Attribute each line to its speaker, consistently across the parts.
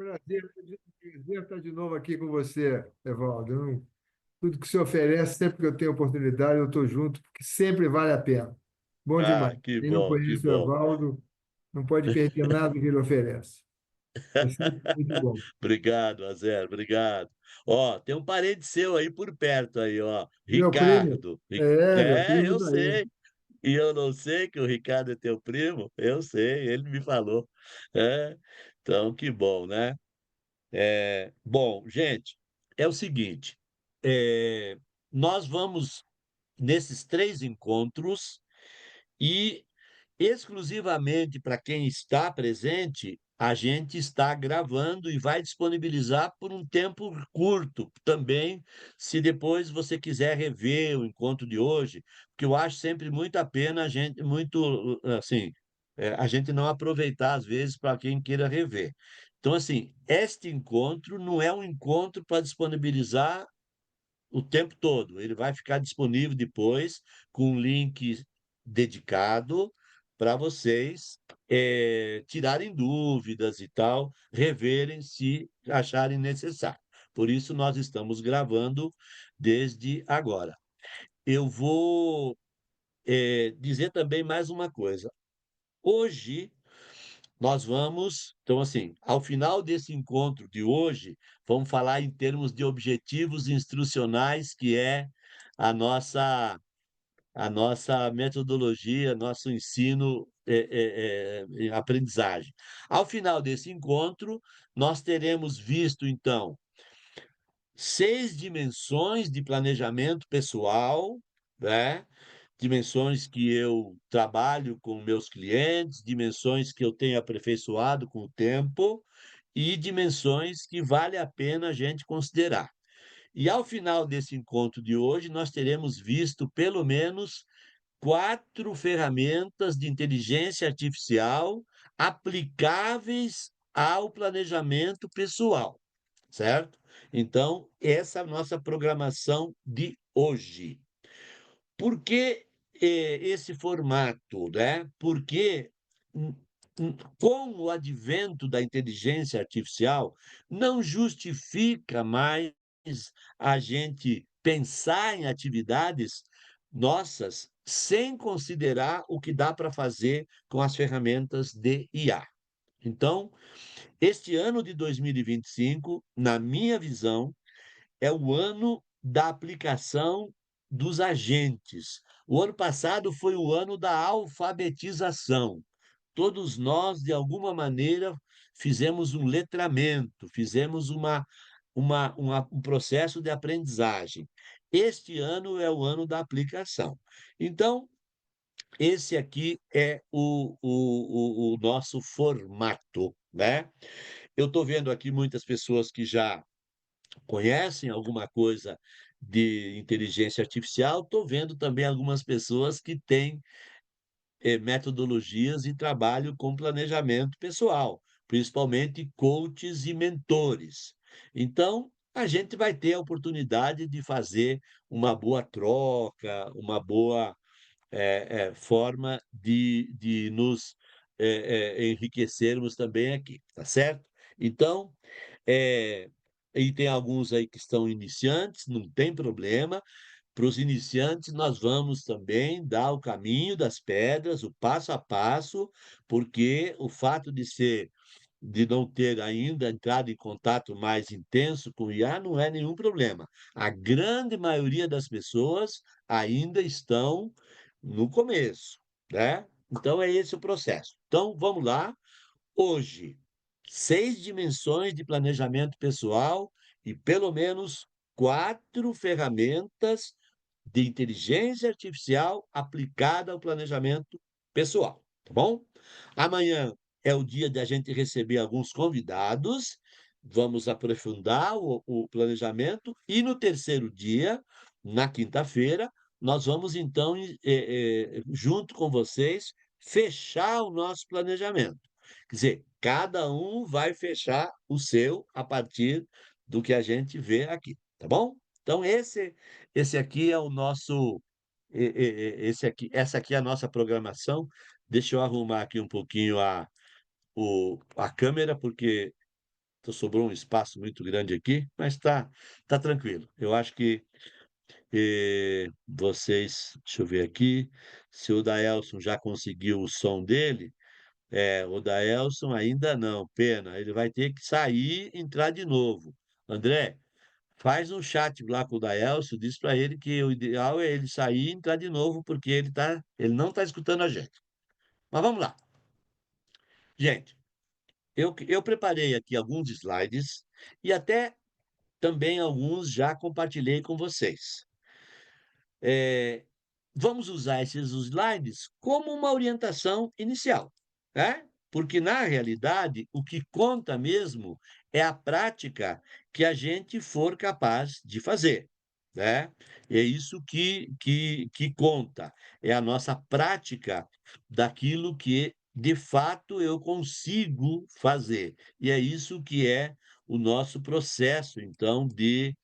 Speaker 1: prazer estar de novo aqui com você, Evaldo. Tudo que se oferece, sempre que eu tenho oportunidade, eu estou junto, porque sempre vale a pena. Bom
Speaker 2: Ah,
Speaker 1: demais.
Speaker 2: que
Speaker 1: Quem não
Speaker 2: bom, que
Speaker 1: conhece o
Speaker 2: bom.
Speaker 1: Evaldo não pode perder nada que ele oferece. É sempre muito bom.
Speaker 2: Obrigado, Azer, obrigado. Ó, tem um parente seu aí por perto aí, ó,
Speaker 1: Meu primo,
Speaker 2: Ricardo.
Speaker 1: meu
Speaker 2: É,
Speaker 1: primo
Speaker 2: eu
Speaker 1: está aí.
Speaker 2: sei. E eu não sei que o Ricardo é teu primo? Eu sei, ele me falou. É, então que bom, né? Bom, gente, é o seguinte, nós vamos nesses 3 encontros e exclusivamente para quem está presente, a gente está gravando e vai disponibilizar por um tempo curto também, se depois você quiser rever o encontro de hoje, porque eu acho sempre muito a pena a gente muito, assim, a gente não aproveitar às vezes para quem queira rever. Então, assim, este encontro não é um encontro para disponibilizar o tempo todo. Ele vai ficar disponível depois com um link dedicado para vocês tirarem dúvidas e tal, reverem se acharem necessário. Por isso, nós estamos gravando desde agora. Eu vou dizer também mais uma coisa. Hoje, nós vamos, então, assim, ao final desse encontro de hoje, vamos falar em termos de objetivos instrucionais, que é a nossa a nossa metodologia, nosso ensino, aprendizagem. Ao final desse encontro, nós teremos visto, então, 6 dimensões de planejamento pessoal, né? Dimensões que eu trabalho com meus clientes, dimensões que eu tenho aperfeiçoado com o tempo e dimensões que vale a pena a gente considerar. E ao final desse encontro de hoje, nós teremos visto pelo menos 4 ferramentas de inteligência artificial aplicáveis ao planejamento pessoal, certo? Então, essa é a nossa programação de hoje. Por que, esse formato, né? Porque, hum, com o advento da inteligência artificial, não justifica mais a gente pensar em atividades nossas sem considerar o que dá para fazer com as ferramentas de IA. Então, este ano de 2025, na minha visão, é o ano da aplicação dos agentes. O ano passado foi o ano da alfabetização. Todos nós, de alguma maneira, fizemos um letramento, fizemos um processo de aprendizagem. Este ano é o ano da aplicação. Então, esse aqui é o nosso formato, né? Eu estou vendo aqui muitas pessoas que já conhecem alguma coisa de inteligência artificial, estou vendo também algumas pessoas que têm metodologias e trabalho com planejamento pessoal, principalmente coaches e mentores. Então, a gente vai ter a oportunidade de fazer uma boa troca, uma boa forma de nos enriquecermos também aqui, tá certo? Então, é, e tem alguns aí que estão iniciantes, não tem problema. Para os iniciantes, nós vamos também dar o caminho das pedras, o passo a passo, porque o fato de não ter ainda entrado em contato mais intenso com o IA não é nenhum problema. A grande maioria das pessoas ainda estão no começo, né? Então é esse o processo. Então vamos lá. Hoje, 6 dimensões de planejamento pessoal e pelo menos 4 ferramentas de inteligência artificial aplicada ao planejamento pessoal, tá bom? Amanhã é o dia de a gente receber alguns convidados, vamos aprofundar o planejamento, e no terceiro dia, na quinta-feira, nós vamos então, junto com vocês, fechar o nosso planejamento. Quer dizer, cada um vai fechar o seu a partir do que a gente vê aqui, tá bom? Então, esse aqui é o nosso, essa aqui é a nossa programação. Deixa eu arrumar aqui um pouquinho a câmera, porque Então sobrou um espaço muito grande aqui, mas tá tranquilo. Eu acho que, vocês deixa eu ver aqui, se o Daelson já conseguiu o som dele. É, o Daelson ainda não, pena, ele vai ter que sair e entrar de novo. André, faz um chat lá com o Daelson, diz para ele que o ideal é ele sair e entrar de novo, porque ele não está escutando a gente. Mas vamos lá. Gente, eu preparei aqui alguns slides e até também alguns já compartilhei com vocês. Vamos usar esses slides como uma orientação inicial, né? Porque, na realidade, o que conta mesmo é a prática que a gente for capaz de fazer, né? É isso que conta, é a nossa prática daquilo que, de fato, eu consigo fazer. E é isso que é o nosso processo, então, de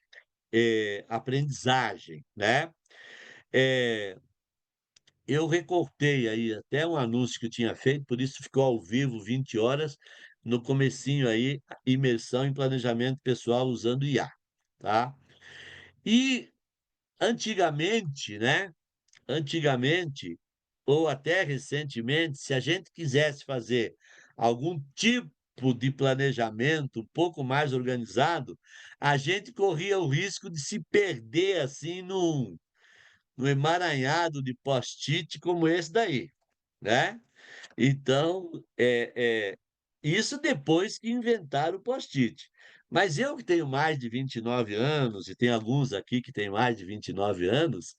Speaker 2: aprendizagem, né? Eh, eu recortei aí até um anúncio que eu tinha feito, por isso ficou ao vivo 20 horas, no comecinho aí, imersão em planejamento pessoal usando IA, tá. E antigamente, né, antigamente, ou até recentemente, se a gente quisesse fazer algum tipo de planejamento um pouco mais organizado, a gente corria o risco de se perder, assim, num emaranhado de post-it como esse daí, né. Então, isso depois que inventaram o post-it. Mas eu que tenho mais de 29 anos, e tem alguns aqui que têm mais de 29 anos,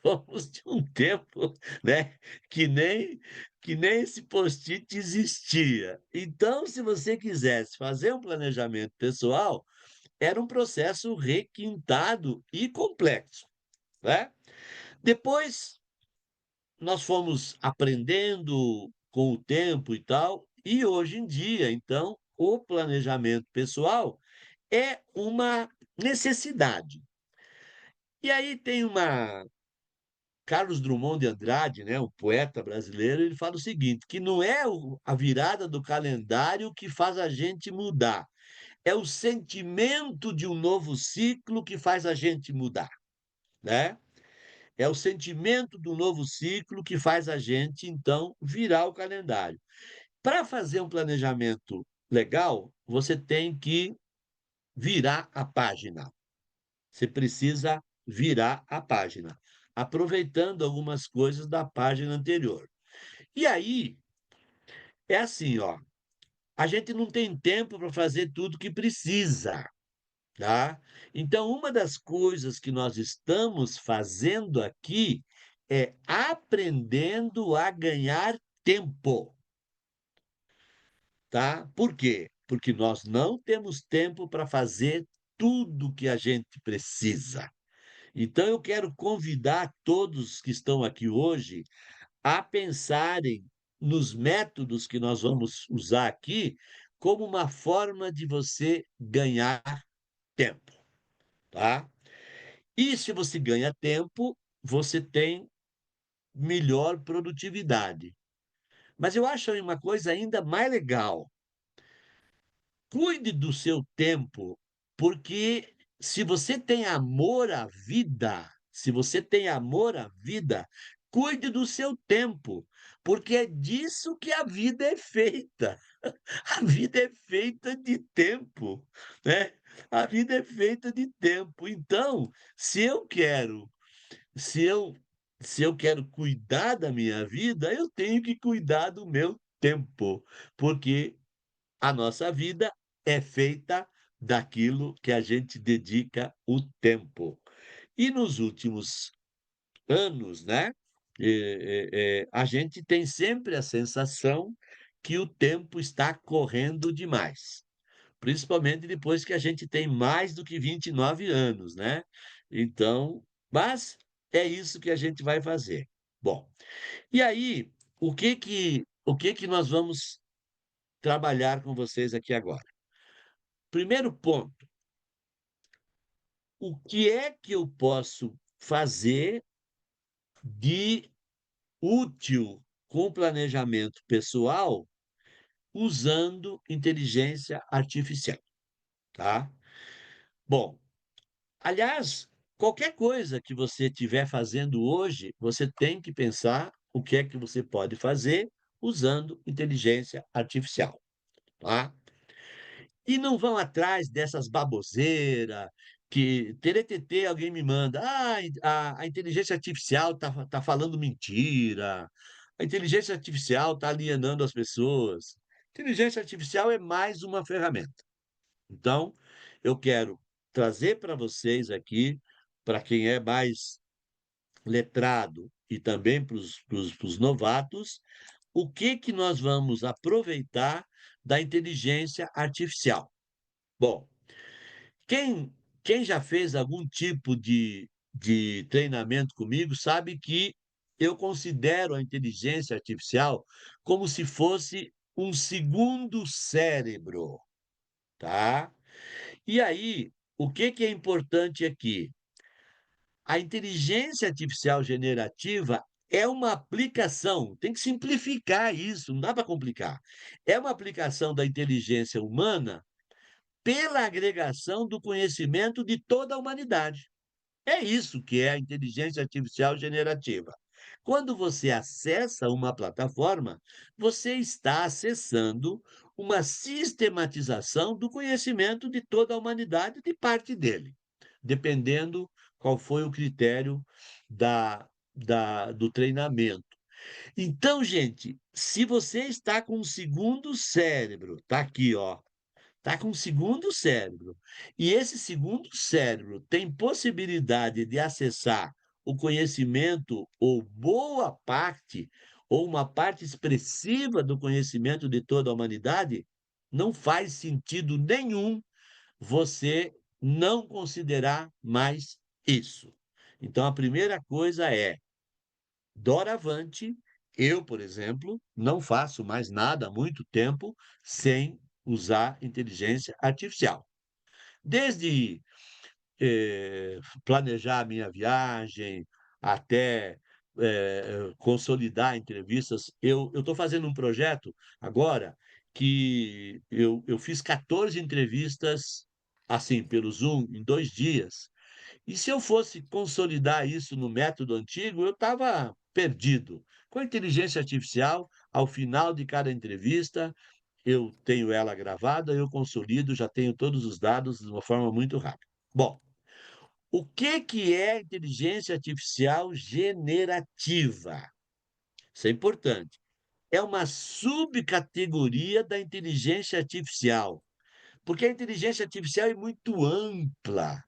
Speaker 2: fomos de um tempo, né, que nem que nem esse post-it existia. Então, se você quisesse fazer um planejamento pessoal, era um processo requintado e complexo, né. Depois nós fomos aprendendo com o tempo e tal, e hoje em dia, então, o planejamento pessoal é uma necessidade. E aí tem uma Carlos Drummond de Andrade, né, um poeta brasileiro, ele fala o seguinte, que não é a virada do calendário que faz a gente mudar, é o sentimento de um novo ciclo que faz a gente mudar, né? É o sentimento do novo ciclo que faz a gente, então, virar o calendário. Para fazer um planejamento legal, você tem que virar a página. Você precisa virar a página, aproveitando algumas coisas da página anterior. E aí, é assim, ó, a gente não tem tempo para fazer tudo que precisa, tá? Então, uma das coisas que nós estamos fazendo aqui é aprendendo a ganhar tempo, tá? Por quê? Porque nós não temos tempo para fazer tudo que a gente precisa. Então, eu quero convidar todos que estão aqui hoje a pensarem nos métodos que nós vamos usar aqui como uma forma de você ganhar tempo, tá? E se você ganha tempo, você tem melhor produtividade. Mas eu acho aí uma coisa ainda mais legal. Cuide do seu tempo, porque se você tem amor à vida, se você tem amor à vida, cuide do seu tempo, porque é disso que a vida é feita. A vida é feita de tempo, né? A vida é feita de tempo. Então, se eu quero Se eu se eu quero cuidar da minha vida, eu tenho que cuidar do meu tempo, porque a nossa vida é feita daquilo que a gente dedica o tempo. E nos últimos anos, né, a gente tem sempre a sensação que o tempo está correndo demais. Principalmente depois que a gente tem mais do que 29 anos, né. Então mas é isso que a gente vai fazer. Bom, e aí, o que que nós vamos trabalhar com vocês aqui agora? Primeiro ponto, o que é que eu posso fazer de útil com o planejamento pessoal usando inteligência artificial, tá? Bom, aliás, qualquer coisa que você estiver fazendo hoje, você tem que pensar o que é que você pode fazer usando inteligência artificial, tá? E não vão atrás dessas baboseira que teretê alguém me manda: "Ah, a inteligência artificial tá falando mentira, a inteligência artificial está alienando as pessoas". Inteligência artificial é mais uma ferramenta. Então, eu quero trazer para vocês aqui, para quem é mais letrado e também para os novatos, o que que nós vamos aproveitar da inteligência artificial. Bom, quem quem já fez algum tipo de treinamento comigo sabe que eu considero a inteligência artificial como se fosse um segundo cérebro, tá? E aí, o que que é importante aqui? A inteligência artificial generativa é uma aplicação, tem que simplificar isso, não dá para complicar. É uma aplicação da inteligência humana pela agregação do conhecimento de toda a humanidade. É isso que é a inteligência artificial generativa. Quando você acessa uma plataforma, você está acessando uma sistematização do conhecimento de toda a humanidade, de parte dele, dependendo qual foi o critério do treinamento. Então, gente, se você está com um segundo cérebro, tá aqui, ó, está com um segundo cérebro. E esse segundo cérebro tem possibilidade de acessar o conhecimento, ou boa parte, ou uma parte expressiva do conhecimento de toda a humanidade, não faz sentido nenhum você não considerar mais isso. Então, a primeira coisa é, doravante, eu, por exemplo, não faço mais nada há muito tempo sem usar inteligência artificial. Desde, planejar a minha viagem, até, consolidar entrevistas. Eu estou fazendo um projeto agora que eu fiz 14 entrevistas, assim, pelo Zoom, em 2 dias. E se eu fosse consolidar isso no método antigo, eu estava perdido. Com a inteligência artificial, ao final de cada entrevista, eu tenho ela gravada, eu consolido, já tenho todos os dados de uma forma muito rápida. Bom, o que que é inteligência artificial generativa? Isso é importante. É uma subcategoria da inteligência artificial, porque a inteligência artificial é muito ampla,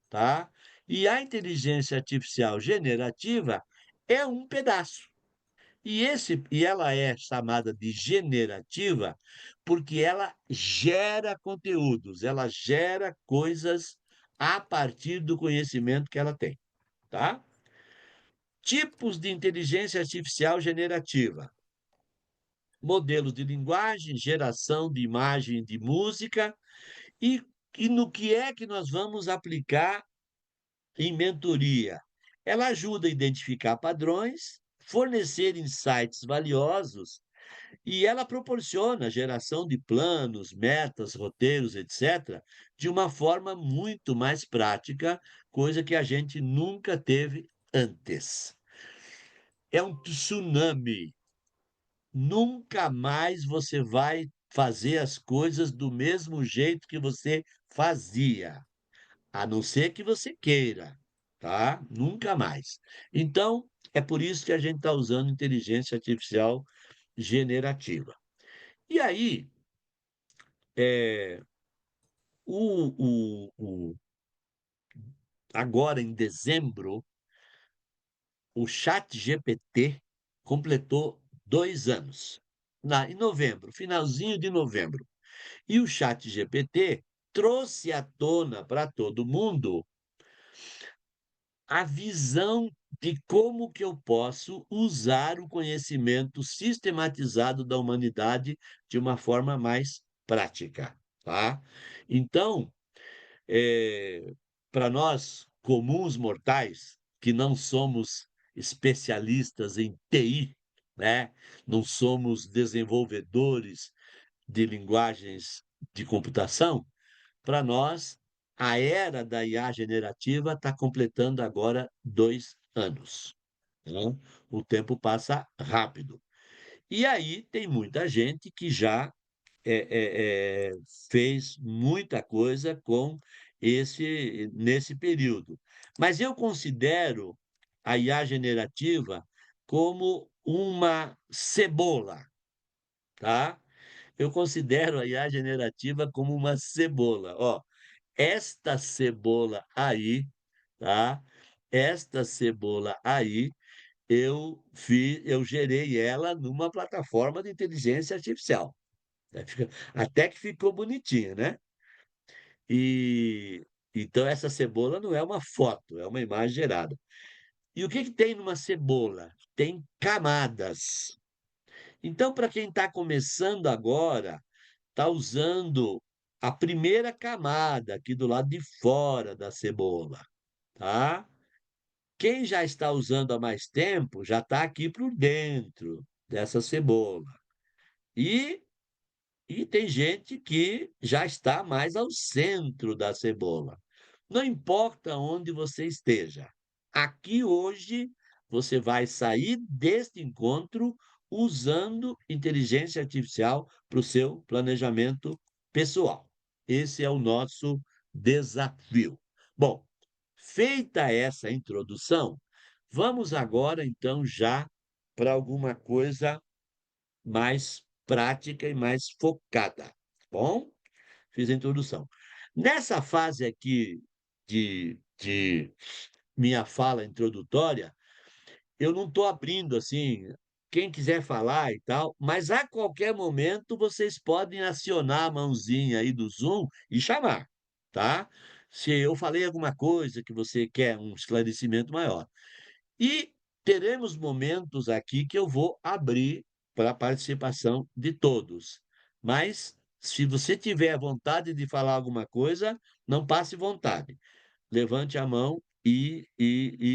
Speaker 2: tá? E a inteligência artificial generativa é um pedaço. E ela é chamada de generativa, porque ela gera conteúdos, ela gera coisas a partir do conhecimento que ela tem, tá? Tipos de inteligência artificial generativa: modelos de linguagem, geração de imagem e de música, e no que é que nós vamos aplicar em mentoria? Ela ajuda a identificar padrões, fornecer insights valiosos, e ela proporciona geração de planos, metas, roteiros, etc., de uma forma muito mais prática, coisa que a gente nunca teve antes. É um tsunami. Nunca mais você vai fazer as coisas do mesmo jeito que você fazia, a não ser que você queira, tá? Nunca mais. Então, é por isso que a gente está usando inteligência artificial generativa. E aí, eh, o agora em dezembro, o ChatGPT completou 2 anos. Em novembro, finalzinho de novembro. E o ChatGPT trouxe à tona para todo mundo a visão de como que eu posso usar o conhecimento sistematizado da humanidade de uma forma mais prática, tá? Então, para nós comuns mortais, que não somos especialistas em TI, né? Não somos desenvolvedores de linguagens de computação. Para nós, a era da IA generativa está completando agora 2 anos. Então, o tempo passa rápido. E aí tem muita gente que já fez muita coisa com esse nesse período. Mas eu considero a IA generativa como uma cebola, tá? Eu considero a IA generativa como uma cebola. Ó, esta cebola aí, tá? Esta cebola aí, eu gerei ela numa plataforma de inteligência artificial. Até que ficou bonitinha, né? E então essa cebola não é uma foto, é uma imagem gerada. E o que que tem numa cebola? Tem camadas. Então, para quem está começando agora, está usando a primeira camada aqui do lado de fora da cebola, tá? Quem já está usando há mais tempo, já está aqui por dentro dessa cebola. E E tem gente que já está mais ao centro da cebola. Não importa onde você esteja. Aqui hoje você vai sair deste encontro usando inteligência artificial para o seu planejamento pessoal. Esse é o nosso desafio. Bom, feita essa introdução, vamos agora então já para alguma coisa mais prática e mais focada, tá bom? Fiz a introdução. Nessa fase aqui de minha fala introdutória, eu não estou abrindo assim, quem quiser falar e tal, mas a qualquer momento vocês podem acionar a mãozinha aí do Zoom e chamar, tá? Se eu falei alguma coisa que você quer um esclarecimento maior. E teremos momentos aqui que eu vou abrir para a participação de todos. Mas, se você tiver vontade de falar alguma coisa, não passe vontade. Levante a mão e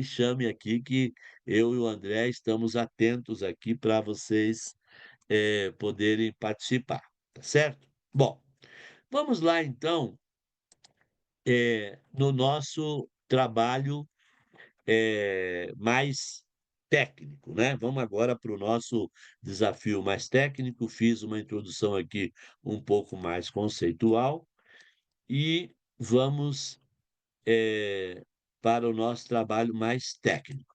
Speaker 2: chame aqui, que eu e o André estamos atentos aqui para vocês poderem participar, tá certo? Bom, vamos lá então no nosso trabalho mais técnico, né? Vamos agora para o nosso desafio mais técnico. Fiz uma introdução aqui um pouco mais conceitual e vamos para o nosso trabalho mais técnico.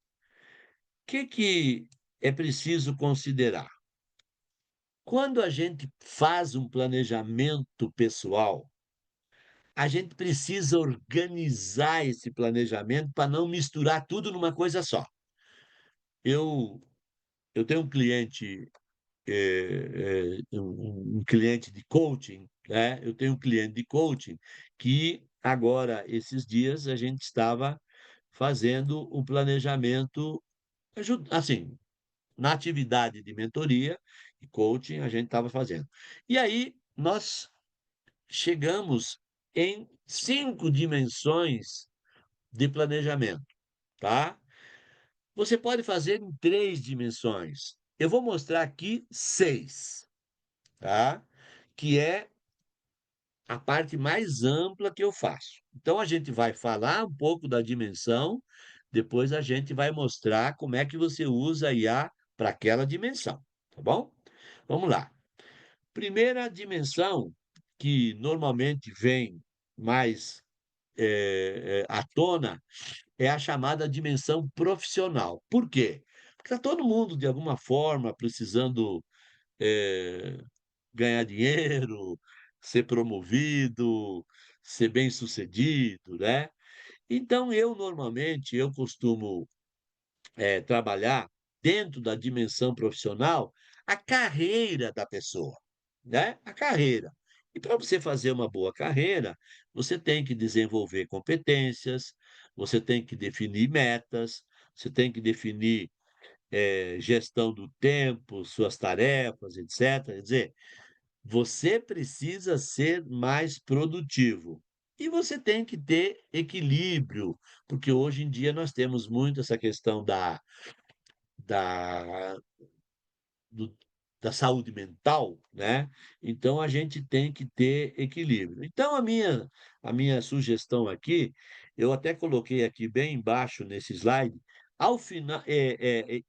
Speaker 2: O que que é preciso considerar? Quando a gente faz um planejamento pessoal, a gente precisa organizar esse planejamento para não misturar tudo numa coisa só. Eu eu tenho um cliente um cliente de coaching, né? Eu tenho um cliente de coaching que agora, esses dias, a gente estava fazendo o planejamento, assim, na atividade de mentoria e coaching, a gente estava fazendo. E aí, nós chegamos em 5 dimensões de planejamento, tá? Você pode fazer em 3 dimensões. Eu vou mostrar aqui 6. Tá? Que é a parte mais ampla que eu faço. Então a gente vai falar um pouco da dimensão, depois a gente vai mostrar como é que você usa a IA para aquela dimensão, tá bom? Vamos lá. Primeira dimensão que normalmente vem mais à tona é a chamada dimensão profissional. Por quê? Porque está todo mundo, de alguma forma, precisando eh, ganhar dinheiro, ser promovido, ser bem-sucedido, né. Então eu costumo, trabalhar dentro da dimensão profissional a carreira da pessoa, né, a carreira. E para você fazer uma boa carreira, você tem que desenvolver competências, você tem que definir metas, você tem que definir, gestão do tempo, suas tarefas, etcétera. Quer dizer, você precisa ser mais produtivo. E você tem que ter equilíbrio, porque hoje em dia nós temos muito essa questão da do da saúde mental, né, então a gente tem que ter equilíbrio. Então a minha sugestão aqui, eu até coloquei aqui bem embaixo nesse slide, ao final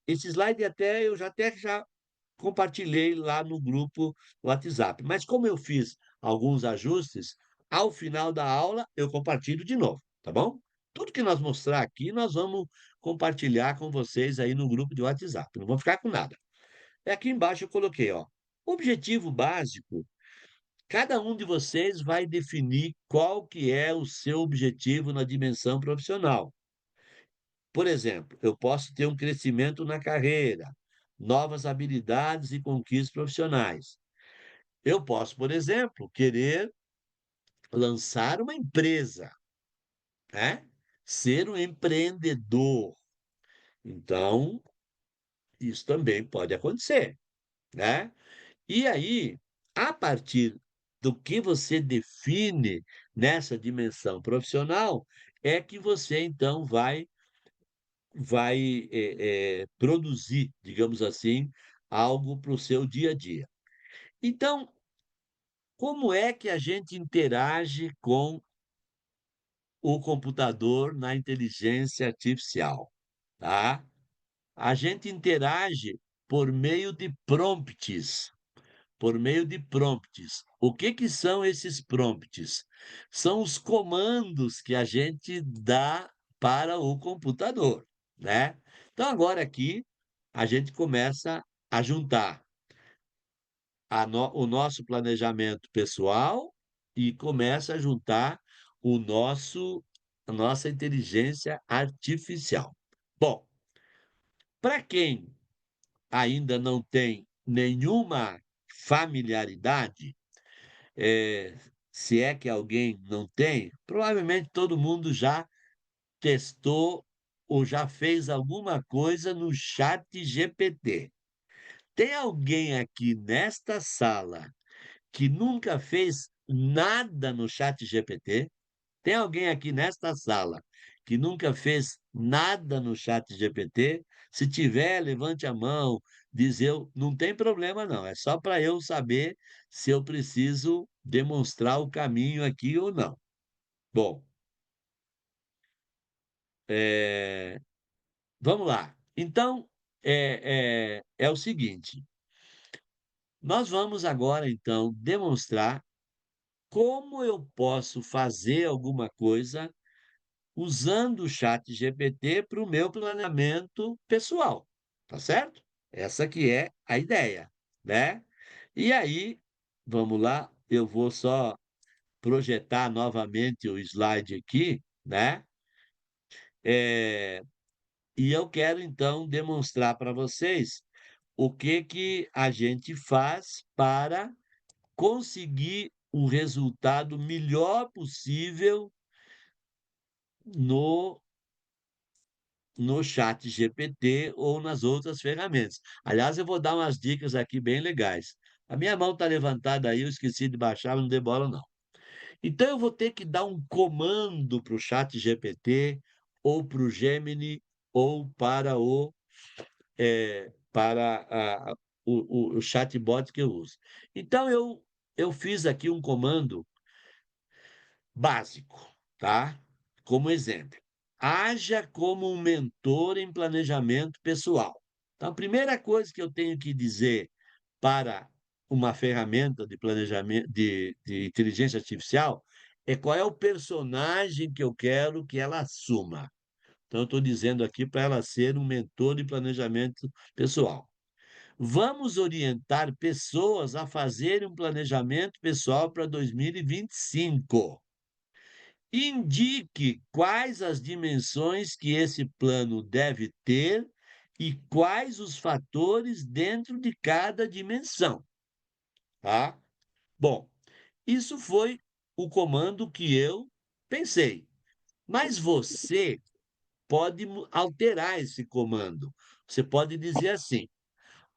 Speaker 2: esse slide até eu já compartilhei lá no grupo WhatsApp, mas como eu fiz alguns ajustes, ao final da aula eu compartilho de novo, tá bom? Tudo que nós mostrar aqui, nós vamos compartilhar com vocês aí no grupo de WhatsApp, não vão ficar com nada. Aqui embaixo eu coloquei, ó, objetivo básico, cada um de vocês vai definir qual que é o seu objetivo na dimensão profissional. Por exemplo, eu posso ter um crescimento na carreira, novas habilidades e conquistas profissionais. Eu posso, por exemplo, querer lançar uma empresa, né? Ser um empreendedor. Então, isso também pode acontecer, né? E aí, a partir do que você define nessa dimensão profissional, é que você então vai produzir, digamos assim, algo para o seu dia a dia. Então, como é que a gente interage com o computador na inteligência artificial, tá? A gente interage por meio de prompts. Por meio de prompts. O que que são esses prompts? São os comandos que a gente dá para o computador, né. Então agora aqui, a gente começa a juntar o nosso planejamento pessoal e começa a juntar a nossa inteligência artificial. Bom, para quem ainda não tem nenhuma familiaridade, Eh, se é que alguém não tem, provavelmente todo mundo já testou ou já fez alguma coisa no Chat GPT. Tem alguém aqui nesta sala que nunca fez nada no Chat GPT? Tem alguém aqui nesta sala que nunca fez nada no Chat GPT? Se tiver, levante a mão, diz eu, não tem problema não, é só para eu saber se eu preciso demonstrar o caminho aqui ou não. Bom, eh, vamos lá. Então, é o seguinte, nós vamos agora então demonstrar como eu posso fazer alguma coisa usando o Chat GPT para o meu planejamento pessoal, tá certo? Essa que é a ideia, né. E aí, vamos lá, eu vou só projetar novamente o slide aqui, né, eh, e eu quero então demonstrar para vocês o que que a gente faz para conseguir o resultado melhor possível no no Chat GPT ou nas outras ferramentas. Aliás, eu vou dar umas dicas aqui bem legais. A minha mão está levantada aí, eu esqueci de baixar, não dê bola não. Então eu vou ter que dar um comando para o Chat GPT, ou para o Gemini, ou para o chatbot que eu uso. Então eu fiz aqui um comando básico, tá? Como exemplo, haja como um mentor em planejamento pessoal. Então, a primeira coisa que eu tenho que dizer para uma ferramenta de planejamento de inteligência artificial é qual é o personagem que eu quero que ela assuma. Então, eu estou dizendo aqui para ela ser um mentor de planejamento pessoal. Vamos orientar pessoas a fazerem um planejamento pessoal para 2025. Indique quais as dimensões que esse plano deve ter e quais os fatores dentro de cada dimensão, tá? Bom, isso foi o comando que eu pensei, mas você pode alterar esse comando. Você pode dizer assim: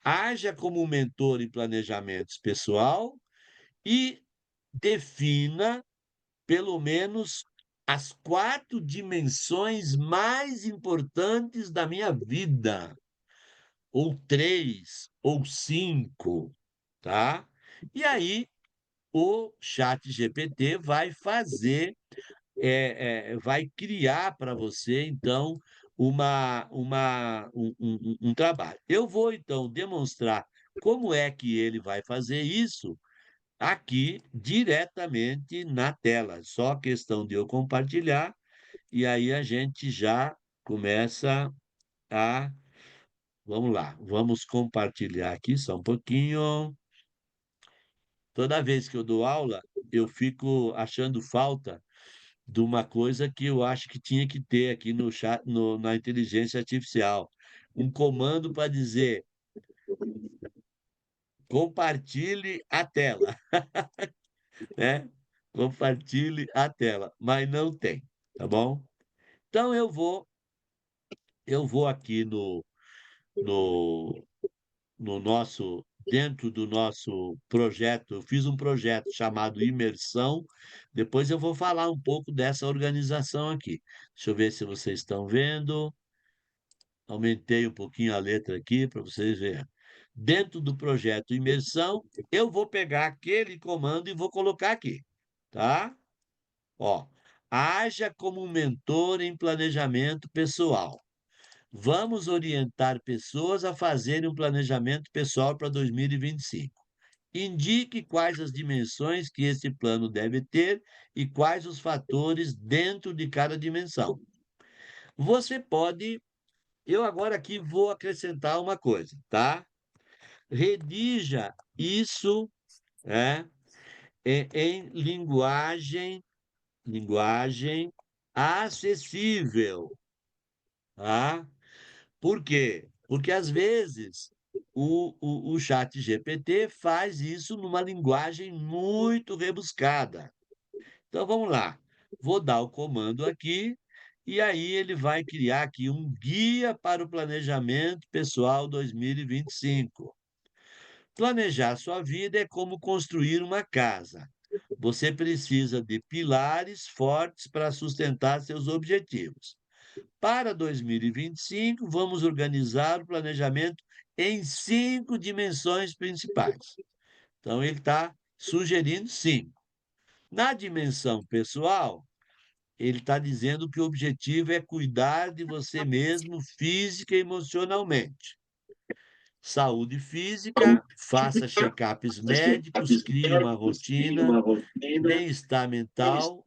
Speaker 2: haja como um mentor em planejamentos pessoal e defina pelo menos as 4 dimensões mais importantes da minha vida. ou 3, ou 5, tá? E aí o ChatGPT vai fazer, vai criar para você, então, um trabalho. Eu vou, então, demonstrar como é que ele vai fazer isso aqui diretamente na tela. Só questão de eu compartilhar, e aí a gente já começa a vamos lá, vamos compartilhar aqui só um pouquinho. Toda vez que eu dou aula, eu fico achando falta de uma coisa que eu acho que tinha que ter aqui no chat no na inteligência artificial, um comando para dizer: "Compartilhe a tela", né, compartilhe a tela, mas não tem, tá bom? Então eu vou aqui no no nosso dentro do nosso projeto, eu fiz um projeto chamado Imersão, depois eu vou falar um pouco dessa organização aqui. Deixa eu ver se vocês estão vendo. Aumentei um pouquinho a letra aqui para vocês verem. Dentro do projeto Imersão, eu vou pegar aquele comando e vou colocar aqui, tá? Ó, haja como um mentor em planejamento pessoal. Vamos orientar pessoas a fazerem um planejamento pessoal para 2025. Indique quais as dimensões que esse plano deve ter e quais os fatores dentro de cada dimensão. Você pode eu agora aqui vou acrescentar uma coisa, tá? Redija isso, né, em linguagem acessível, tá? Por quê? Porque, às vezes, o ChatGPT faz isso numa linguagem muito rebuscada. Então, vamos lá. Vou dar o comando aqui, e aí ele vai criar aqui um guia para o planejamento pessoal 2025. Planejar sua vida é como construir uma casa. Você precisa de pilares fortes para sustentar seus objetivos. Para 2025, vamos organizar o planejamento em 5 dimensões principais. Então, ele está sugerindo 5. Na dimensão pessoal, ele está dizendo que o objetivo é cuidar de você mesmo física e emocionalmente. Saúde física, faça check-ups médicos, crie uma rotina. Bem-estar mental,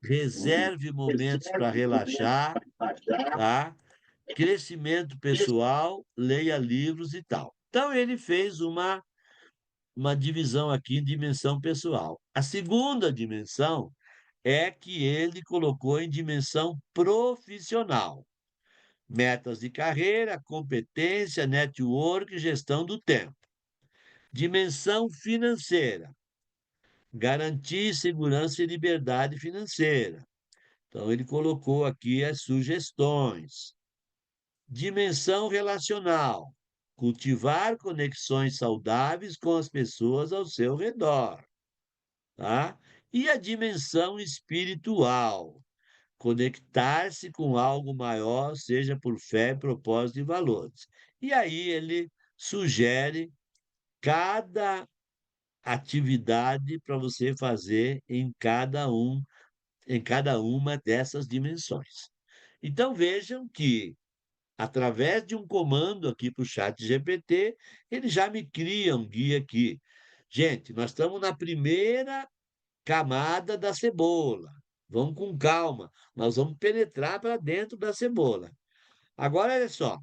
Speaker 2: reserve momentos para relaxar, tá? Crescimento pessoal, leia livros e tal. Então, ele fez uma divisão aqui em dimensão pessoal. A segunda dimensão é que ele colocou em dimensão profissional. Metas de carreira, competência, network, gestão do tempo. Dimensão financeira. Garantir segurança e liberdade financeira. Então, ele colocou aqui as sugestões. Dimensão relacional. Cultivar conexões saudáveis com as pessoas ao seu redor, tá? E a dimensão espiritual. Conectar-se com algo maior, seja por fé, propósito e valores. E aí ele sugere cada atividade para você fazer em cada uma dessas dimensões. Então vejam que através de um comando aqui para o ChatGPT, ele já me cria um guia aqui. Gente, nós estamos na primeira camada da cebola. Vamos com calma, nós vamos penetrar para dentro da cebola. Agora, olha só,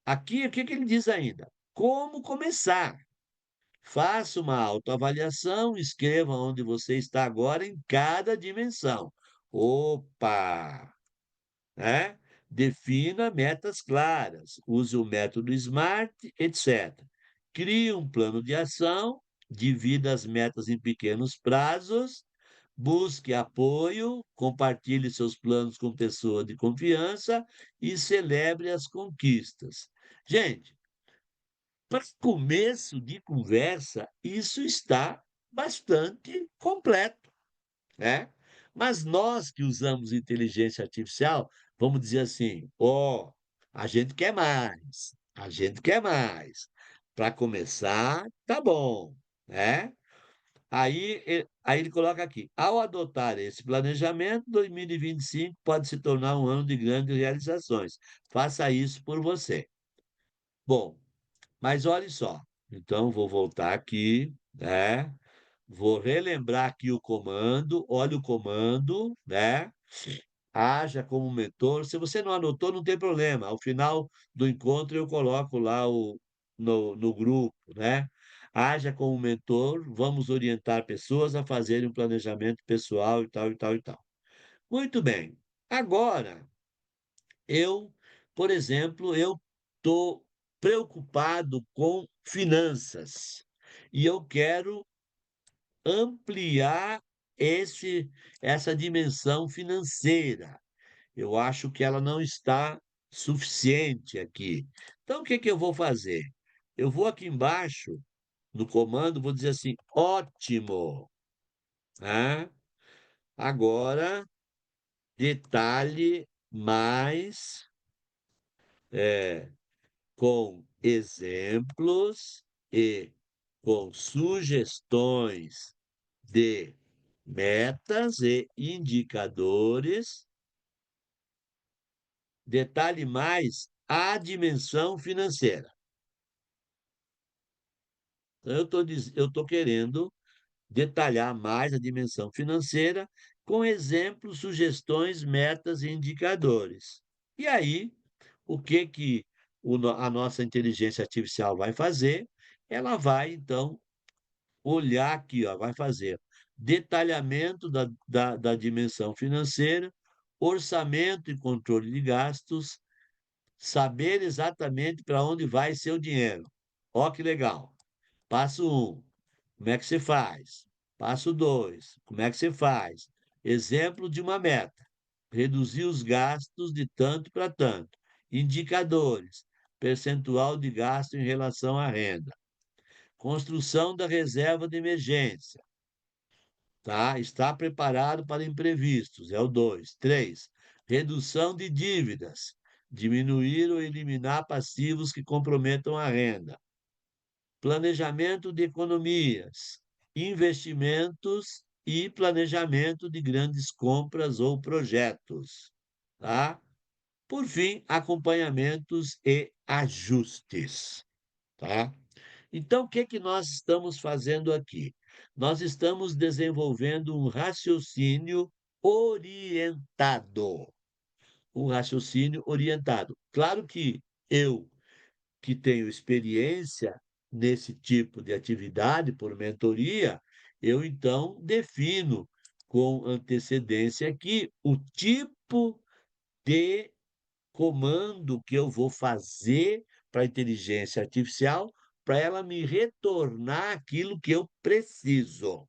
Speaker 2: aqui o que que ele diz ainda? Como começar? Faça uma autoavaliação, escreva onde você está agora em cada dimensão. Opa! Né? Defina metas claras, use o método SMART, etc. Crie um plano de ação, divida as metas em pequenos prazos, busque apoio, compartilhe seus planos com pessoa de confiança e celebre as conquistas. Gente, para começo de conversa, isso está bastante completo, né? Mas nós que usamos inteligência artificial, vamos dizer assim: "Ó, a gente quer mais". A gente quer mais. Para começar, tá bom, né? Aí ele coloca aqui: ao adotar esse planejamento, 2025 pode se tornar um ano de grandes realizações. Faça isso por você. Bom, mas olhe só. Então, vou voltar aqui, né? Vou relembrar aqui o comando. Olha o comando, né? Haja como mentor. Se você não anotou, não tem problema. Ao final do encontro, eu coloco lá no grupo, né? Haja como mentor, vamos orientar pessoas a fazerem um planejamento pessoal e tal, e tal, e tal. Muito bem. Agora, eu, por exemplo, eu estou preocupado com finanças e eu quero ampliar essa dimensão financeira. Eu acho que ela não está suficiente aqui. Então, o que que eu vou fazer? Eu vou aqui embaixo, no comando, vou dizer assim: ótimo, né? Agora, detalhe mais com exemplos e com sugestões de metas e indicadores. Detalhe mais a dimensão financeira. Então, eu estou querendo detalhar mais a dimensão financeira com exemplos, sugestões, metas e indicadores. E aí, o que que a nossa inteligência artificial vai fazer? Ela vai, então, olhar aqui, ó, vai fazer detalhamento da dimensão financeira, orçamento e controle de gastos, saber exatamente para onde vai seu dinheiro. Ó, que legal. Passo um, como é que você faz? Passo 2, como é que você faz? Exemplo de uma meta: reduzir os gastos de tanto para tanto. Indicadores: percentual de gasto em relação à renda. Construção da reserva de emergência. Tá? Está preparado para imprevistos, é o 2. 3, redução de dívidas. Diminuir ou eliminar passivos que comprometam a renda. Planejamento de economias, investimentos e planejamento de grandes compras ou projetos, tá? Por fim, acompanhamentos e ajustes, tá? Então, o que que nós estamos fazendo aqui? Nós estamos desenvolvendo um raciocínio orientado. Um raciocínio orientado. Claro que eu, que tenho experiência nesse tipo de atividade por mentoria, eu então defino com antecedência aqui o tipo de comando que eu vou fazer para a inteligência artificial para ela me retornar aquilo que eu preciso,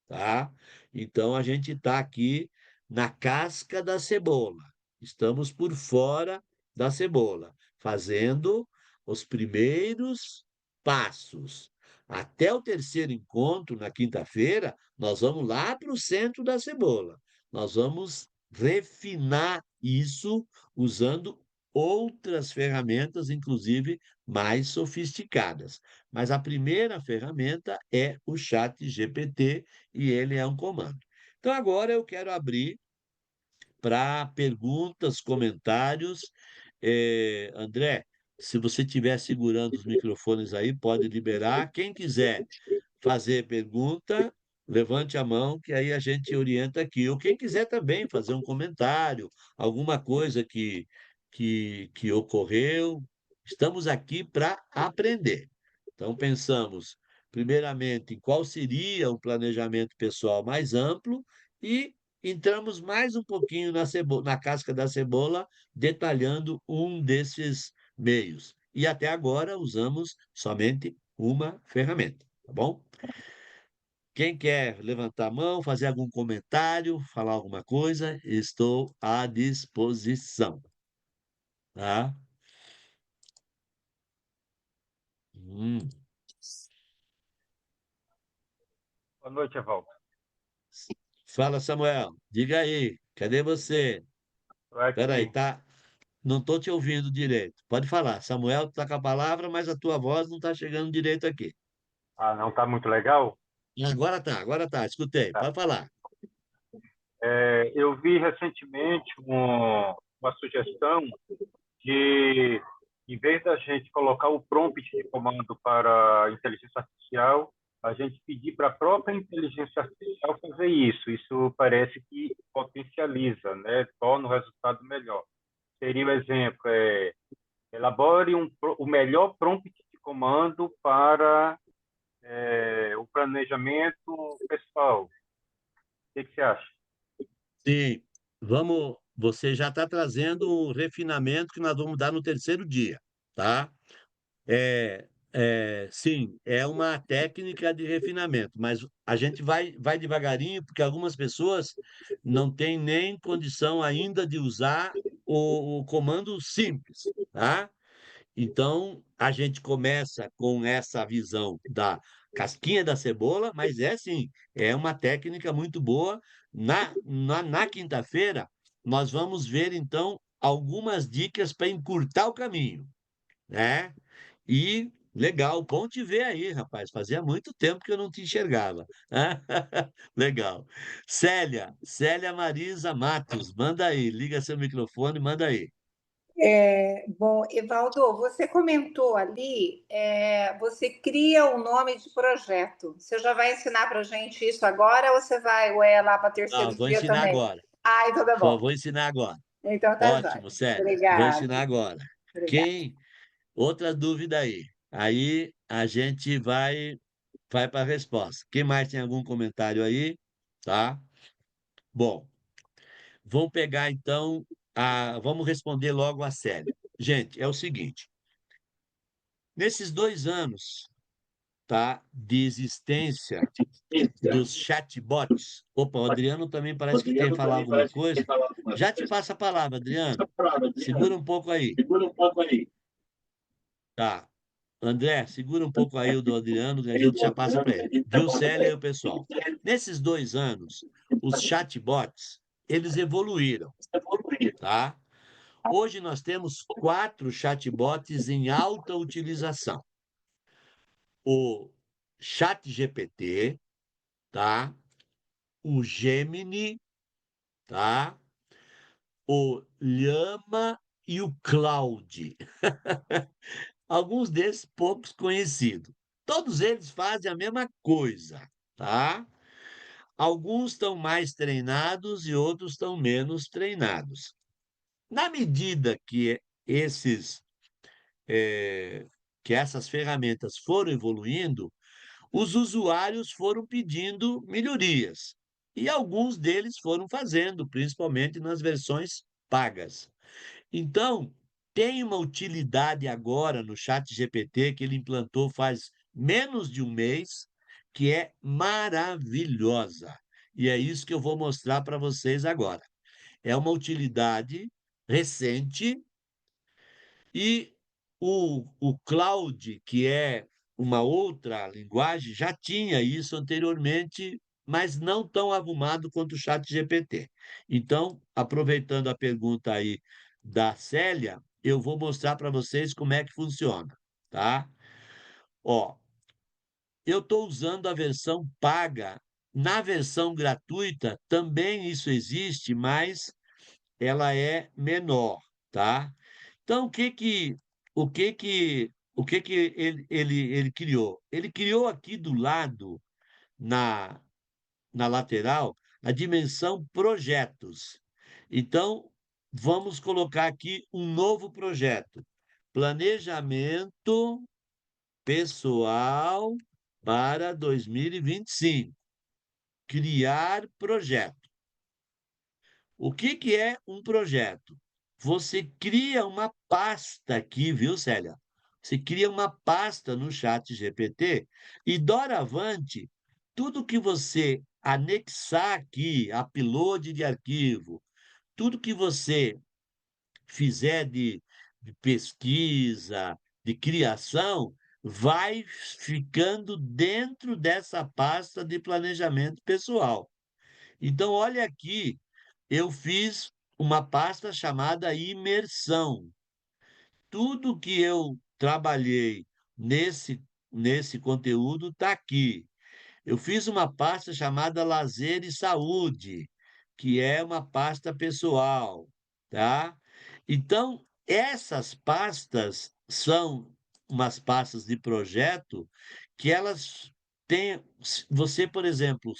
Speaker 2: tá? Então a gente está aqui na casca da cebola. Estamos por fora da cebola, fazendo os primeiros passos. Até o terceiro encontro, na quinta-feira, nós vamos lá para o centro da cebola. Nós vamos refinar isso usando outras ferramentas, inclusive mais sofisticadas. Mas a primeira ferramenta é o chat GPT e ele é um comando. Então, agora eu quero abrir para perguntas, comentários. André, se você estiver segurando os microfones aí, pode liberar. Quem quiser fazer pergunta, levante a mão, que aí a gente orienta aqui. Ou quem quiser também fazer um comentário, alguma coisa que ocorreu, estamos aqui para aprender. Então, pensamos, primeiramente, em qual seria o planejamento pessoal mais amplo e entramos mais um pouquinho na casca da cebola, detalhando um desses meios. E até agora usamos somente uma ferramenta, tá bom? Quem quer levantar a mão, fazer algum comentário, falar alguma coisa, estou à disposição, tá? Hum.
Speaker 3: Boa noite, Evaldo.
Speaker 2: Fala, Samuel. Diga aí, cadê você?
Speaker 3: Estou
Speaker 2: Espera aí,
Speaker 3: aqui.
Speaker 2: tá? Não estou te ouvindo direito. Pode falar. Samuel está com a palavra, mas a tua voz não está chegando direito aqui.
Speaker 3: Ah, não está muito legal?
Speaker 2: Agora tá. Escutei.
Speaker 3: Tá.
Speaker 2: Pode falar.
Speaker 3: Eu vi recentemente uma sugestão de, em vez da gente colocar o prompt de comando para a inteligência artificial, a gente pedir para a própria inteligência artificial fazer isso. Isso parece que potencializa, né? Torna o resultado melhor. Seria o exemplo, elabore o melhor prompt de comando para o planejamento pessoal. O que você acha?
Speaker 2: Sim, vamos. Você já está trazendo um refinamento que nós vamos dar no terceiro dia, tá? Sim, é uma técnica de refinamento, mas a gente vai devagarinho, porque algumas pessoas não têm nem condição ainda de usar o comando simples, tá? Então, a gente começa com essa visão da casquinha da cebola, mas é sim, é uma técnica muito boa. Na quinta-feira, nós vamos ver, então, algumas dicas para encurtar o caminho, né? E legal, bom te ver aí, rapaz. Fazia muito tempo que eu não te enxergava. Legal. Célia Marisa Matos, manda aí, liga seu microfone, manda aí.
Speaker 4: Bom, Evaldo, você comentou ali, você cria o nome de projeto. Você já vai ensinar para a gente isso agora ou é lá para terceiro
Speaker 2: Não, vou
Speaker 4: dia
Speaker 2: ensinar
Speaker 4: também?
Speaker 2: agora.
Speaker 4: Ah, então tá bom.
Speaker 2: Vou ensinar agora.
Speaker 4: Então tá jóia.
Speaker 2: Ótimo, Célia. Vou
Speaker 4: Obrigada,
Speaker 2: ensinar agora.
Speaker 4: obrigada.
Speaker 2: Quem? Outra dúvida aí. Aí a gente vai para a resposta. Quem mais tem algum comentário aí? Tá? Bom, vamos pegar então vamos responder logo a Célia. Gente, é o seguinte: nesses 2 anos, tá, de existência dos chatbots. Opa, o Adriano também parece que quer falar alguma coisa. Já te passo a palavra, Adriano. Segura um pouco aí. Tá. André, segura um pouco aí o do Adriano, que a gente já passa para ele. Viu, Célia e o pessoal? Nesses 2 anos, os chatbots, eles evoluíram, tá? Hoje nós temos 4 chatbots em alta utilização. O ChatGPT, tá? O Gemini, tá? O Llama e o Claude. Alguns desses poucos conhecidos. Todos eles fazem a mesma coisa, tá? Alguns estão mais treinados e outros estão menos treinados. Na medida que esses que essas ferramentas foram evoluindo, os usuários foram pedindo melhorias e alguns deles foram fazendo, principalmente nas versões pagas. Então, tem uma utilidade agora no ChatGPT que ele implantou faz menos de um mês, que é maravilhosa. E é isso que eu vou mostrar para vocês agora. É uma utilidade recente e o Cloud, que é uma outra linguagem, já tinha isso anteriormente, mas não tão arrumado quanto o ChatGPT. Então, aproveitando a pergunta aí da Célia, eu vou mostrar para vocês como é que funciona, tá? Ó, eu estou usando a versão paga. Na versão gratuita também isso existe, mas ela é menor, tá? Então, o que que ele criou? Ele criou aqui do lado, na, na lateral, a dimensão projetos. Então, vamos colocar aqui um novo projeto. Planejamento pessoal para 2025. Criar projeto. O que que é um projeto? Você cria uma pasta aqui, viu, Célia? Você cria uma pasta no chat GPT e, doravante, tudo que você anexar aqui, upload de arquivo, tudo que você fizer de pesquisa, de criação, vai ficando dentro dessa pasta de planejamento pessoal. Então, olha aqui, eu fiz uma pasta chamada imersão. Tudo que eu trabalhei nesse conteúdo está aqui. Eu fiz uma pasta chamada Lazer e Saúde, que é uma pasta pessoal, tá? Então, essas pastas são umas pastas de projeto que elas têm. Você, por exemplo,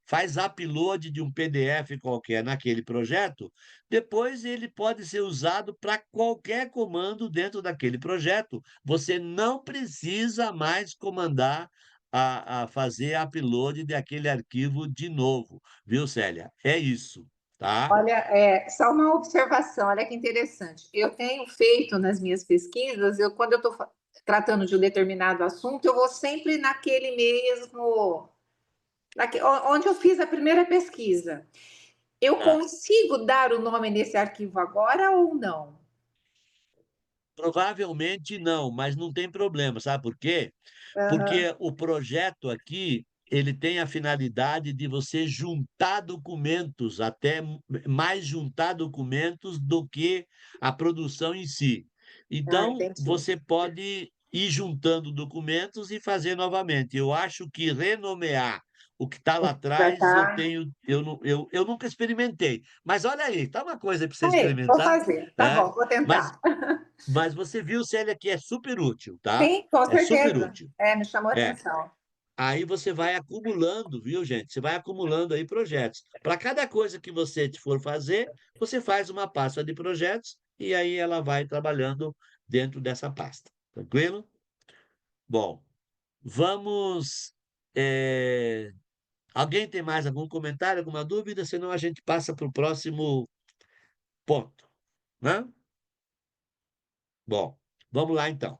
Speaker 2: faz upload de um PDF qualquer naquele projeto, depois ele pode ser usado para qualquer comando dentro daquele projeto. Você não precisa mais comandar a fazer upload daquele arquivo de novo, viu, Célia? É isso, tá?
Speaker 4: Olha, só uma observação, olha que interessante. Eu tenho feito nas minhas pesquisas, quando eu estou tratando de um determinado assunto, eu vou sempre naquele mesmo, onde eu fiz a primeira pesquisa. Eu
Speaker 2: Ah,
Speaker 4: consigo dar o nome nesse arquivo agora ou não?
Speaker 2: provavelmente não, mas não tem problema, sabe por quê?
Speaker 4: Aham.
Speaker 2: Porque o projeto aqui, ele tem a finalidade de você juntar documentos, até mais juntar documentos do que a produção em si.
Speaker 4: Ah,
Speaker 2: Então,
Speaker 4: entendi.
Speaker 2: você pode ir juntando documentos e fazer novamente. Eu acho que renomear o que está lá
Speaker 4: Já
Speaker 2: atrás,
Speaker 4: tá.
Speaker 2: eu nunca experimentei. Mas olha aí, tá uma coisa para você
Speaker 4: Aí, vou
Speaker 2: experimentar,
Speaker 4: fazer. Tá
Speaker 2: né?
Speaker 4: bom, vou
Speaker 2: Mas,
Speaker 4: tentar.
Speaker 2: mas você viu, Célia, que é super útil, tá?
Speaker 4: Sim, com
Speaker 2: É super
Speaker 4: certeza.
Speaker 2: útil.
Speaker 4: Me chamou a
Speaker 2: É.
Speaker 4: atenção.
Speaker 2: Aí você vai acumulando, viu, gente? Você vai acumulando aí projetos. Para cada coisa que você for fazer, você faz uma pasta de projetos e aí ela vai trabalhando dentro dessa pasta. Tranquilo? Bom, vamos. Alguém tem mais algum comentário, alguma dúvida? Senão a gente passa para o próximo ponto, né? Bom, vamos lá então.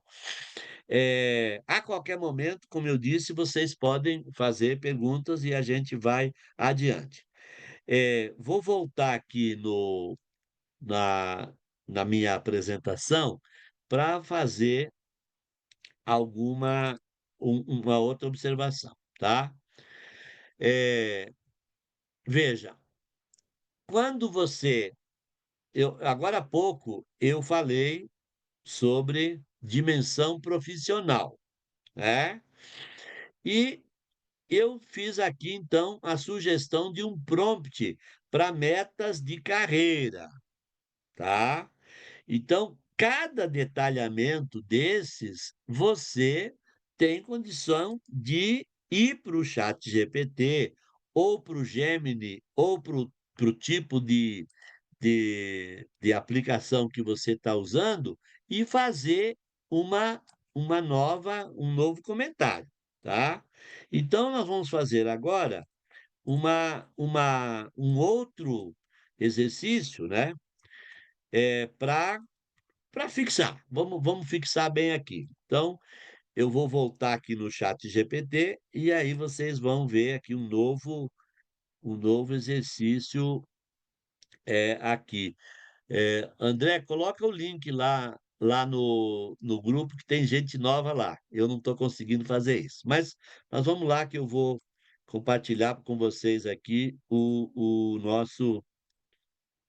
Speaker 2: A qualquer momento, como eu disse, vocês podem fazer perguntas e a gente vai adiante. Vou voltar aqui na, na minha apresentação para fazer uma outra observação, tá? É, veja, quando agora há pouco eu falei sobre dimensão profissional, né? E eu fiz aqui, então, a sugestão de um prompt para metas de carreira, tá? Então, cada detalhamento desses, você tem condição de ir para o chat GPT, ou para o Gemini, ou para o tipo de aplicação que você está usando, e fazer uma, um novo comentário, tá? Então, nós vamos fazer agora um outro exercício, né? Para fixar. Vamos fixar bem aqui. Então, eu vou voltar aqui no chat GPT e aí vocês vão ver aqui um novo exercício aqui. André, coloca o link lá no grupo que tem gente nova lá. Eu não estou conseguindo fazer isso. Mas vamos lá que eu vou compartilhar com vocês aqui o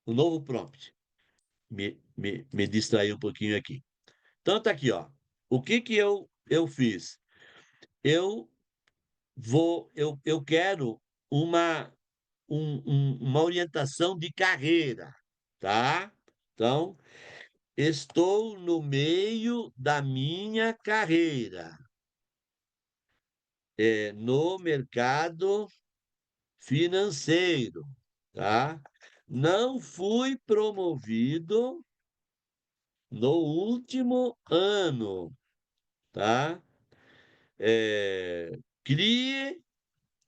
Speaker 2: novo prompt. Me distrair um pouquinho aqui. Então tá aqui, ó. O que que eu fiz? Eu eu quero uma uma orientação de carreira, tá? Então, estou no meio da minha carreira, no mercado financeiro, tá? Não fui promovido no último ano, tá? Crie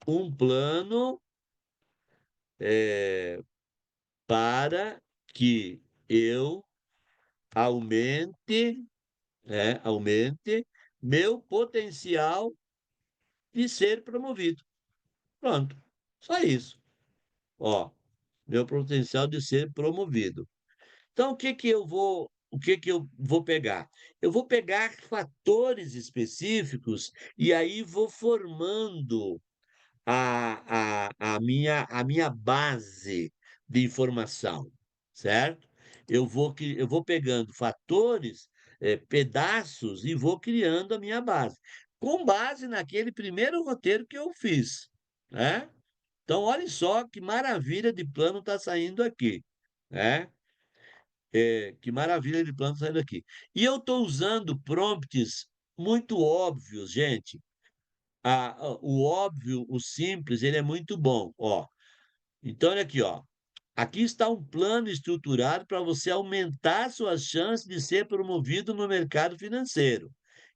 Speaker 2: um plano para que eu aumente meu potencial de ser promovido. Pronto, só isso. Ó, meu potencial de ser promovido. Então, o que que eu vou pegar? Eu vou pegar fatores específicos e aí vou formando a minha base de informação, certo? Eu vou pegando fatores, pedaços e vou criando a minha base, com base naquele primeiro roteiro que eu fiz, né? Então, olha só que maravilha de plano está saindo aqui, né? Que maravilha de plano saindo aqui. E eu estou usando prompts muito óbvios, gente. O óbvio, o simples, ele é muito bom. Ó, então, olha aqui, ó. Aqui está um plano estruturado para você aumentar suas chances de ser promovido no mercado financeiro.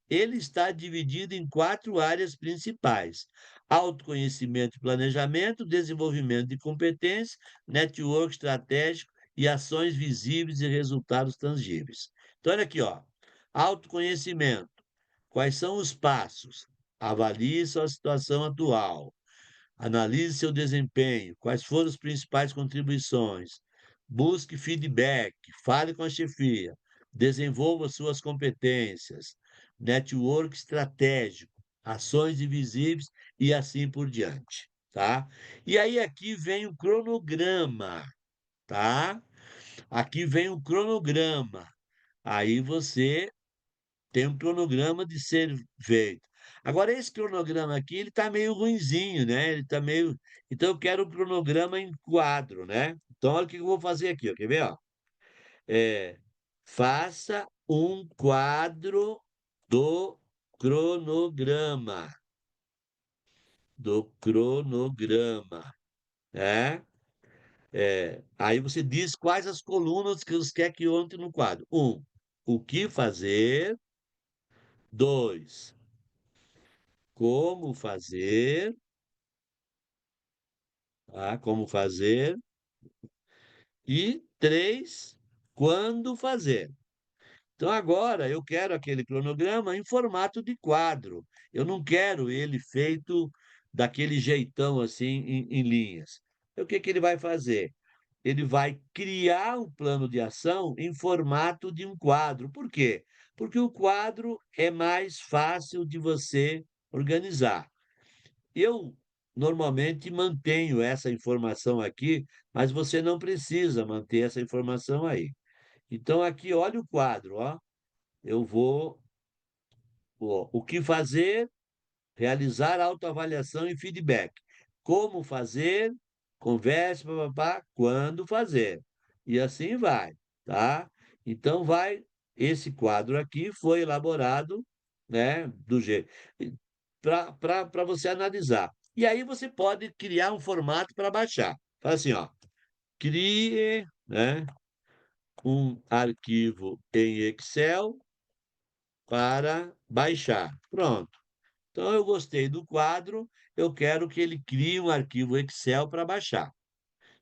Speaker 2: Ele está dividido em 4 áreas principais: autoconhecimento e planejamento, desenvolvimento de competências, network estratégico e ações visíveis e resultados tangíveis. Então, olha aqui, ó. Autoconhecimento. Quais são os passos? Avalie sua situação atual. Analise seu desempenho, quais foram as principais contribuições. Busque feedback, fale com a chefia, desenvolva suas competências, network estratégico, ações invisíveis e assim por diante, tá? E aí aqui vem o cronograma, tá? Aqui vem o cronograma. Aí você tem um cronograma de ser feito. Agora, esse cronograma aqui, ele está meio ruinzinho, né? Ele tá meio. Então, eu quero um cronograma em quadro, né? Então, olha o que eu vou fazer aqui, ó. Quer ver, ó? É, faça um quadro do cronograma. Do cronograma, né? Aí você diz quais as colunas que você quer que entre no quadro. O que fazer. Dois, como fazer, tá? Como fazer. E 3, quando fazer. Então, agora eu quero aquele cronograma em formato de quadro. Eu não quero ele feito daquele jeitão assim, em linhas. Então, o que que ele vai fazer? Ele vai criar um plano de ação em formato de um quadro. Por quê? Porque o quadro é mais fácil de você organizar. Eu normalmente mantenho essa informação aqui, mas você não precisa manter essa informação aí. Então, aqui, olha o quadro, ó. Eu vou. Ó, o que fazer? Realizar autoavaliação e feedback. Como fazer? Converse, papapá, quando fazer. E assim vai, tá? Então, vai. Esse quadro aqui foi elaborado, né, do jeito para você analisar. E aí você pode criar um formato para baixar. Fala assim, ó, crie, né, um arquivo em Excel para baixar. Pronto. Então eu gostei do quadro, eu quero que ele crie um arquivo Excel para baixar.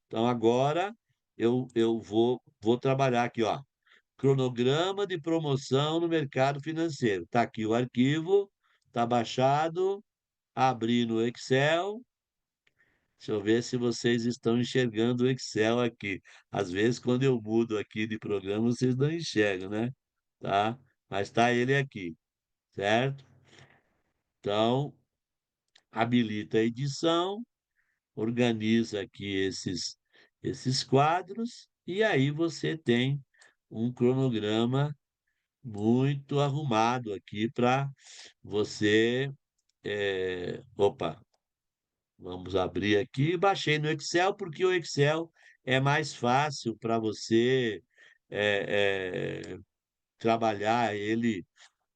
Speaker 2: Então agora eu vou trabalhar aqui, ó. Cronograma de promoção no mercado financeiro. Está aqui o arquivo, está baixado, abri no Excel. Deixa eu ver se vocês estão enxergando o Excel aqui. Às vezes, quando eu mudo aqui de programa, vocês não enxergam, né? Tá? Mas está ele aqui, certo? Então, habilita a edição, organiza aqui esses quadros, e aí você tem um cronograma muito arrumado aqui para você. Opa, vamos abrir aqui. Baixei no Excel, porque o Excel é mais fácil para você trabalhar ele.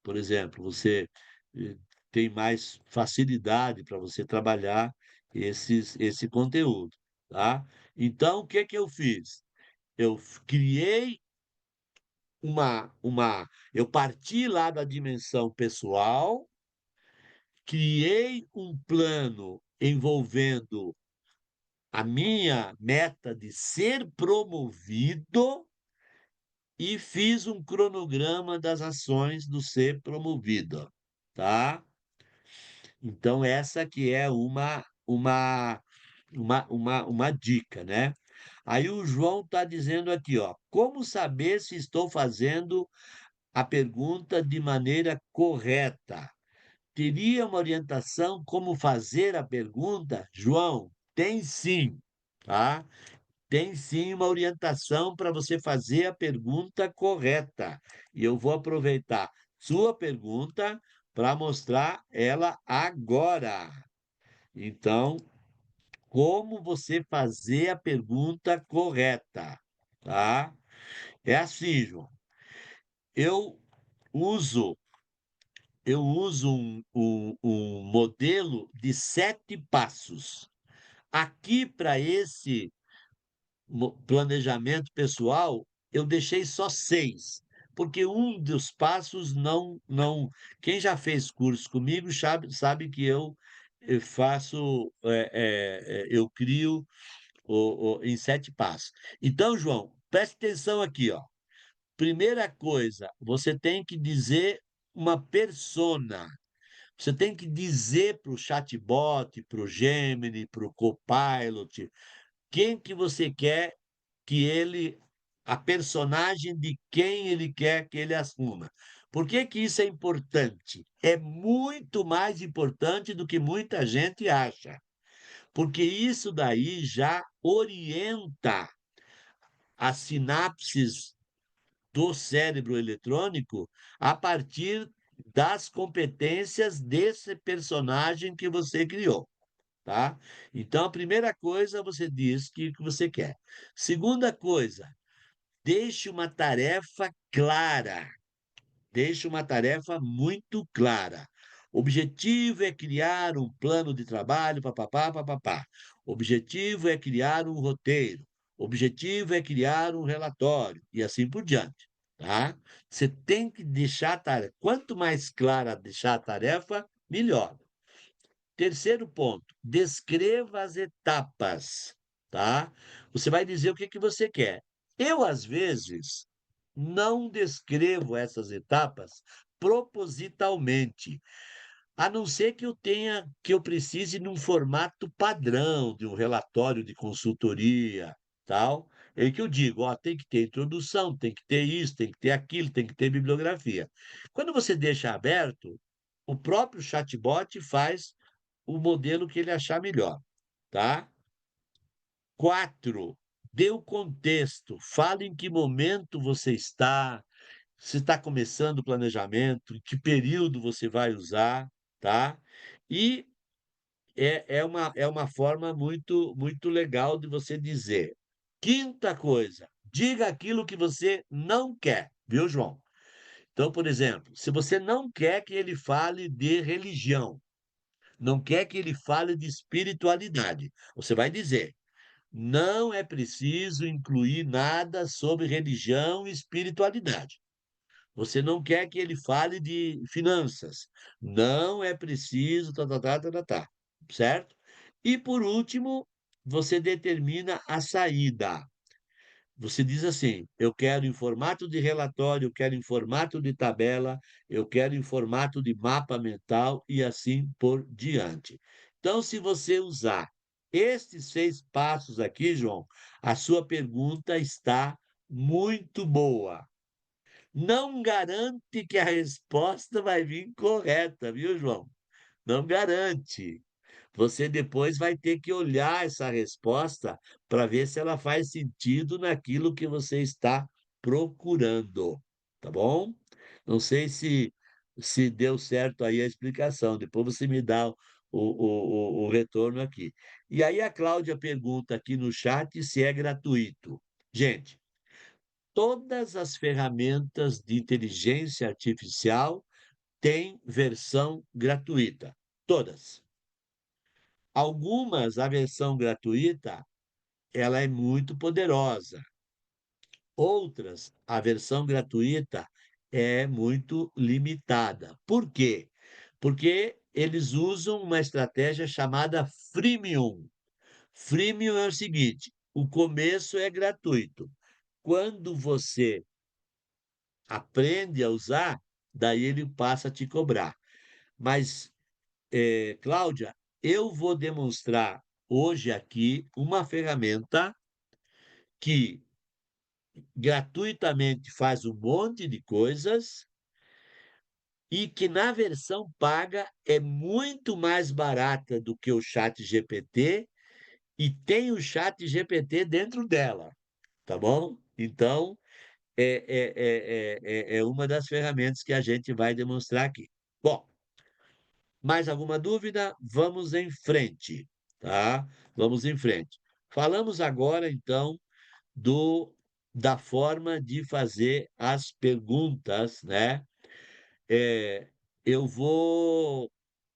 Speaker 2: Por exemplo, você eh, tem mais facilidade para você trabalhar esse conteúdo, tá? Então, o que que eu fiz? Eu criei eu parti lá da dimensão pessoal, criei um plano envolvendo a minha meta de ser promovido e fiz um cronograma das ações do ser promovido, tá? Então, essa que é uma dica, né? Aí o João está dizendo aqui, ó, como saber se estou fazendo a pergunta de maneira correta? Teria uma orientação como fazer a pergunta? João, tem sim, tá? tem sim uma orientação para você fazer a pergunta correta. E eu vou aproveitar sua pergunta para mostrar ela agora. Então, como você fazer a pergunta correta, tá? É assim, João. Eu uso um modelo de 7 passos. Aqui, para esse planejamento pessoal, eu deixei só 6, porque um dos passos não. Quem já fez curso comigo sabe que eu faço, eu crio em 7 passos. Então, João, preste atenção aqui, ó. Primeira coisa, você tem que dizer uma persona. Você tem que dizer para o chatbot, para o Gemini, para o Copilot, quem que você quer que ele, a personagem de quem ele quer que ele assuma. Por que que isso é importante? É muito mais importante do que muita gente acha, porque isso daí já orienta as sinapses do cérebro eletrônico a partir das competências desse personagem que você criou, tá? Então, a primeira coisa, você diz que você quer. Segunda coisa, deixe uma tarefa clara. Deixe uma tarefa muito clara. Objetivo é criar um plano de trabalho, papapá, papapá. Objetivo é criar um roteiro. Objetivo é criar um relatório, e assim por diante, tá? Você tem que deixar a tarefa. Quanto mais clara deixar a tarefa, melhor. Terceiro ponto, descreva as etapas, tá? Você vai dizer o que que você quer. Eu, às vezes, não descrevo essas etapas propositalmente, a não ser que eu precise num formato padrão de um relatório de consultoria, tal, em que eu digo, ó, tem que ter introdução, tem que ter isso, tem que ter aquilo, tem que ter bibliografia. Quando você deixa aberto, o próprio chatbot faz o modelo que ele achar melhor, tá? 4, dê o contexto, fale em que momento você está, se está começando o planejamento, em que período você vai usar, tá? E é uma forma muito legal de você dizer. Quinta coisa, diga aquilo que você não quer, viu, João? Então, por exemplo, se você não quer que ele fale de religião, não quer que ele fale de espiritualidade, você vai dizer: não é preciso incluir nada sobre religião e espiritualidade. Você não quer que ele fale de finanças. Não é preciso, tá, certo? E, por último, você determina a saída. Você diz assim: eu quero em formato de relatório, eu quero em formato de tabela, eu quero em formato de mapa mental e assim por diante. Então, se você usar estes 6 passos aqui, João, a sua pergunta está muito boa. Não garante que a resposta vai vir correta, viu, João? Não garante. Você depois vai ter que olhar essa resposta para ver se ela faz sentido naquilo que você está procurando, tá bom? Não sei se deu certo aí a explicação, depois você me dá o retorno aqui. E aí a Cláudia pergunta aqui no chat se é gratuito. Gente, todas as ferramentas de inteligência artificial têm versão gratuita, todas. Algumas, a versão gratuita, ela é muito poderosa. Outras, a versão gratuita é muito limitada. Por quê? Porque eles usam uma estratégia chamada freemium. Freemium é o seguinte: o começo é gratuito. Quando você aprende a usar, daí ele passa a te cobrar. Mas, Cláudia, eu vou demonstrar hoje aqui uma ferramenta que gratuitamente faz um monte de coisas e que na versão paga é muito mais barata do que o chat GPT e tem o chat GPT dentro dela, tá bom? Então, é uma das ferramentas que a gente vai demonstrar aqui. Bom, mais alguma dúvida? Vamos em frente, tá? Vamos em frente. Falamos agora, então, do da forma de fazer as perguntas, né? É, eu vou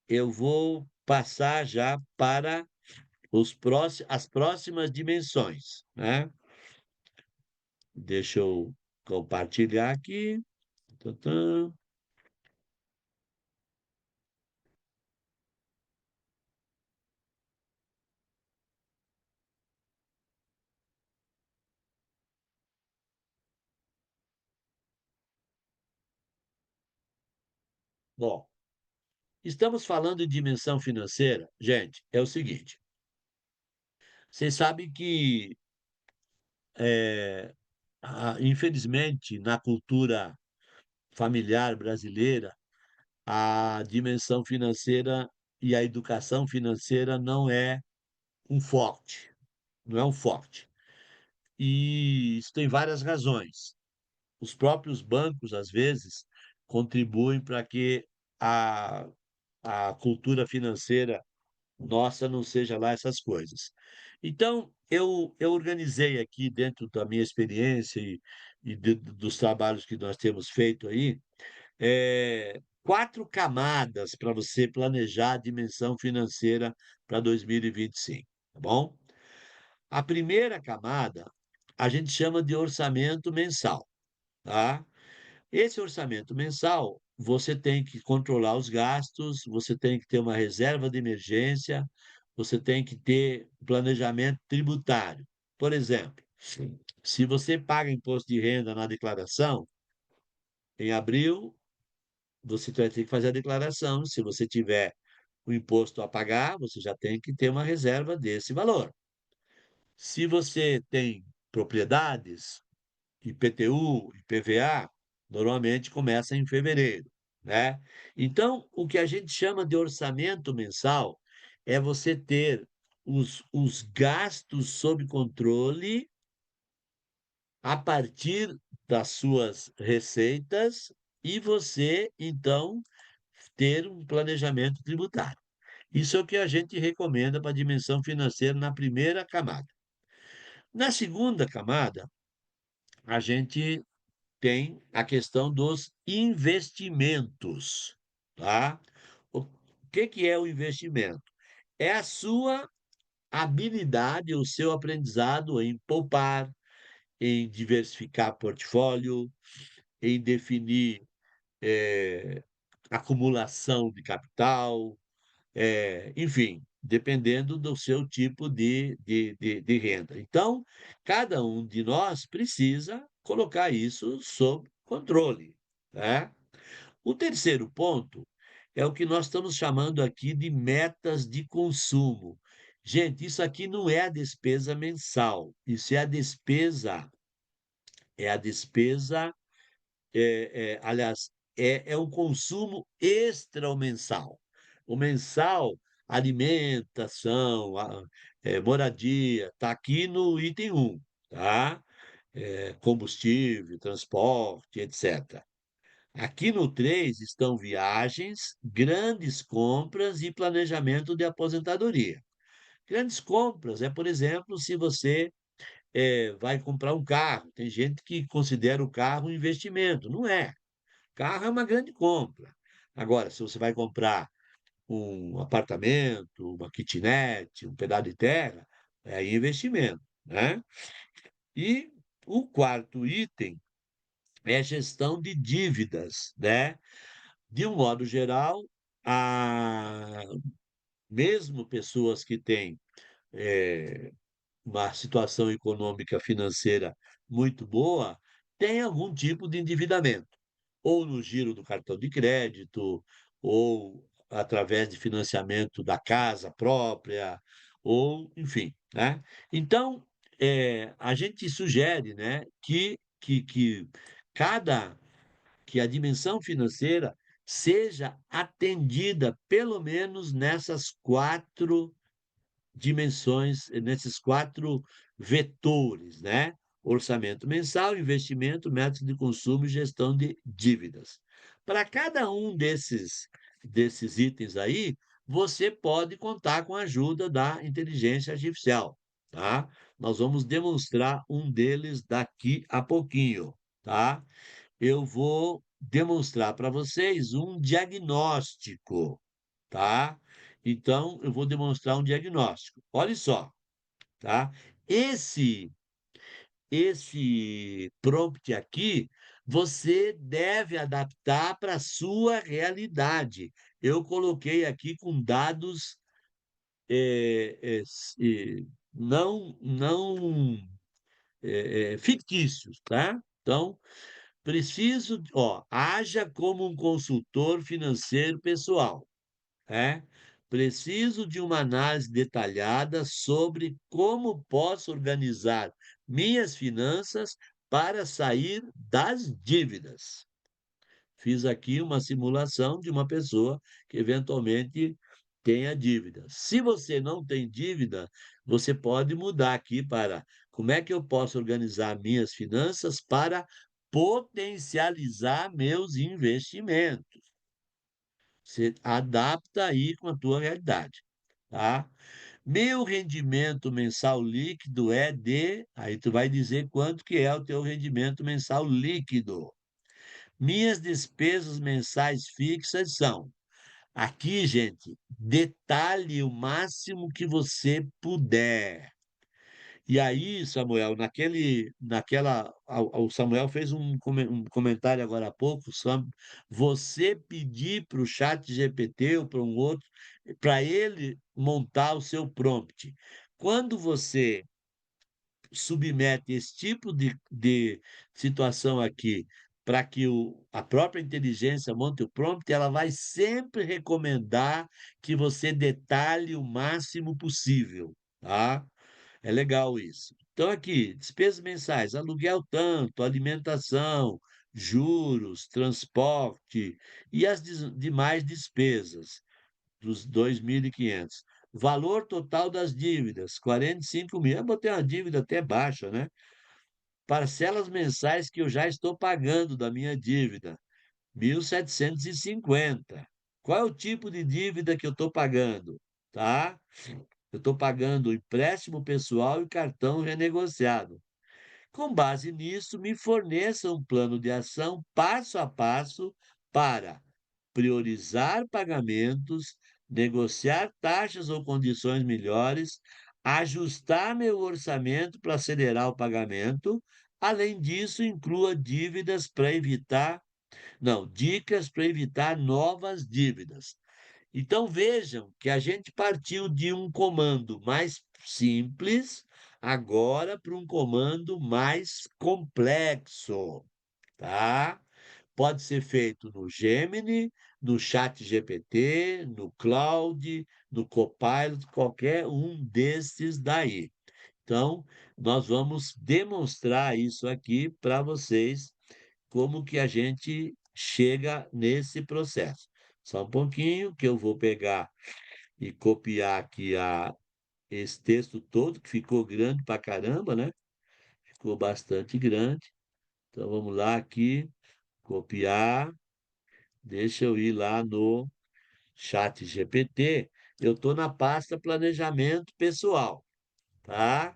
Speaker 2: eu vou passar já para as próximas dimensões, né? Deixa eu compartilhar aqui. Tantã. Bom, estamos falando de dimensão financeira. Gente, é o seguinte: vocês sabem que, infelizmente, na cultura familiar brasileira, a dimensão financeira e a educação financeira não é um forte, não é um forte. E isso tem várias razões. Os próprios bancos, às vezes, contribuem para que a, a cultura financeira nossa não seja lá essas coisas. Então, eu organizei aqui, dentro da minha experiência dos trabalhos que nós temos feito aí, 4 camadas para você planejar a dimensão financeira para 2025, tá bom? A primeira camada a gente chama de orçamento mensal, tá? Esse orçamento mensal, você tem que controlar os gastos, você tem que ter uma reserva de emergência, você tem que ter planejamento tributário. Por exemplo, se você paga imposto de renda na declaração, em abril, você vai ter que fazer a declaração. Se você tiver o imposto a pagar, você já tem que ter uma reserva desse valor. Se você tem propriedades, IPTU, IPVA, normalmente começa em fevereiro, né? Então, o que a gente chama de orçamento mensal é você ter os gastos sob controle a partir das suas receitas e você, então, ter um planejamento tributário. Isso é o que a gente recomenda para a dimensão financeira na primeira camada. Na segunda camada, a gente tem a questão dos investimentos, tá? O que é o investimento? É a sua habilidade, o seu aprendizado em poupar, em diversificar portfólio, em definir acumulação de capital, enfim, dependendo do seu tipo de renda. Então, cada um de nós precisa colocar isso sob controle, né? O terceiro ponto é o que nós estamos chamando aqui de metas de consumo. Gente, isso aqui não é a despesa mensal, isso é a despesa, aliás, é um consumo extra o mensal. O mensal, alimentação, moradia, está aqui no item 1, tá? Combustível, transporte, etc. Aqui no 3 estão viagens, grandes compras e planejamento de aposentadoria. Grandes compras é, por exemplo, se você vai comprar um carro. Tem gente que considera o carro um investimento. Não é. Carro é uma grande compra. Agora, se você vai comprar um apartamento, uma kitnet, um pedaço de terra, é investimento, né? E o quarto item é gestão de dívidas, né? De um modo geral, a... mesmo pessoas que têm uma situação econômica financeira muito boa, têm algum tipo de endividamento, ou no giro do cartão de crédito, ou através de financiamento da casa própria, ou enfim, né? Então, a gente sugere, né, que cada que a dimensão financeira seja atendida pelo menos nessas 4 dimensões, nesses 4 vetores, né? Orçamento mensal, investimento, métodos de consumo e gestão de dívidas. Para cada um desses itens aí, você pode contar com a ajuda da inteligência artificial, tá? Nós vamos demonstrar um deles daqui a pouquinho, tá? Eu vou demonstrar para vocês um diagnóstico, tá? Então, eu vou demonstrar um diagnóstico. Olha só, tá? Esse esse prompt aqui, você deve adaptar para a sua realidade. Eu coloquei aqui com dados não fictícios, tá? Então, preciso, ó, haja como um consultor financeiro pessoal. É, preciso de uma análise detalhada sobre como posso organizar minhas finanças para sair das dívidas. Fiz aqui uma simulação de uma pessoa que eventualmente tenha dívida. Se você não tem dívida, você pode mudar aqui para como é que eu posso organizar minhas finanças para potencializar meus investimentos. Você adapta aí com a tua realidade, tá? Meu rendimento mensal líquido é de, aí tu vai dizer quanto que é o teu rendimento mensal líquido. Minhas despesas mensais fixas são, aqui, gente, detalhe o máximo que você puder. E aí, Samuel, o Samuel fez um comentário agora há pouco sobre você pedir para o chat GPT ou para um outro, para ele montar o seu prompt. Quando você submete esse tipo de situação aqui para que a própria inteligência monte o prompt, ela vai sempre recomendar que você detalhe o máximo possível, tá? É legal isso. Então, aqui, despesas mensais, aluguel tanto, alimentação, juros, transporte e as demais despesas dos 2.500. Valor total das dívidas, 45 mil. Eu botei uma dívida até baixa, né? Parcelas mensais que eu já estou pagando da minha dívida, 1.750. Qual é o tipo de dívida que eu estou pagando? Tá? Eu estou pagando o empréstimo pessoal e cartão renegociado. Com base nisso, me forneça um plano de ação passo a passo para priorizar pagamentos, negociar taxas ou condições melhores, ajustar meu orçamento para acelerar o pagamento. Além disso, inclua dívidas para evitar, não, dicas para evitar novas dívidas. Então vejam que a gente partiu de um comando mais simples agora para um comando mais complexo, tá? Pode ser feito no Gemini, no Chat GPT, no Claude, no Copilot, qualquer um desses daí. Então, nós vamos demonstrar isso aqui para vocês, como que a gente chega nesse processo. Só um pouquinho que eu vou pegar e copiar aqui esse texto todo, que ficou grande para caramba, né? Ficou bastante grande. Então, vamos lá aqui, copiar. Deixa eu ir lá no Chat GPT. Eu estou na pasta Planejamento Pessoal, tá?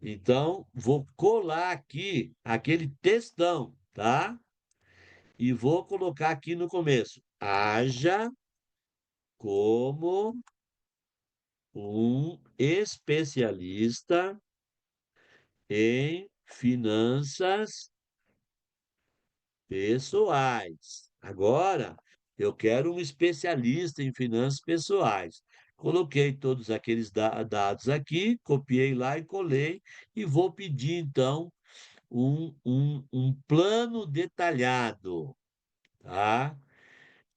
Speaker 2: Então, vou colar aqui aquele textão, tá? E vou colocar aqui no começo. Haja como um especialista em finanças pessoais. Agora, eu quero um especialista em finanças pessoais. Coloquei todos aqueles dados aqui, copiei lá e colei, e vou pedir, então, um plano detalhado, tá?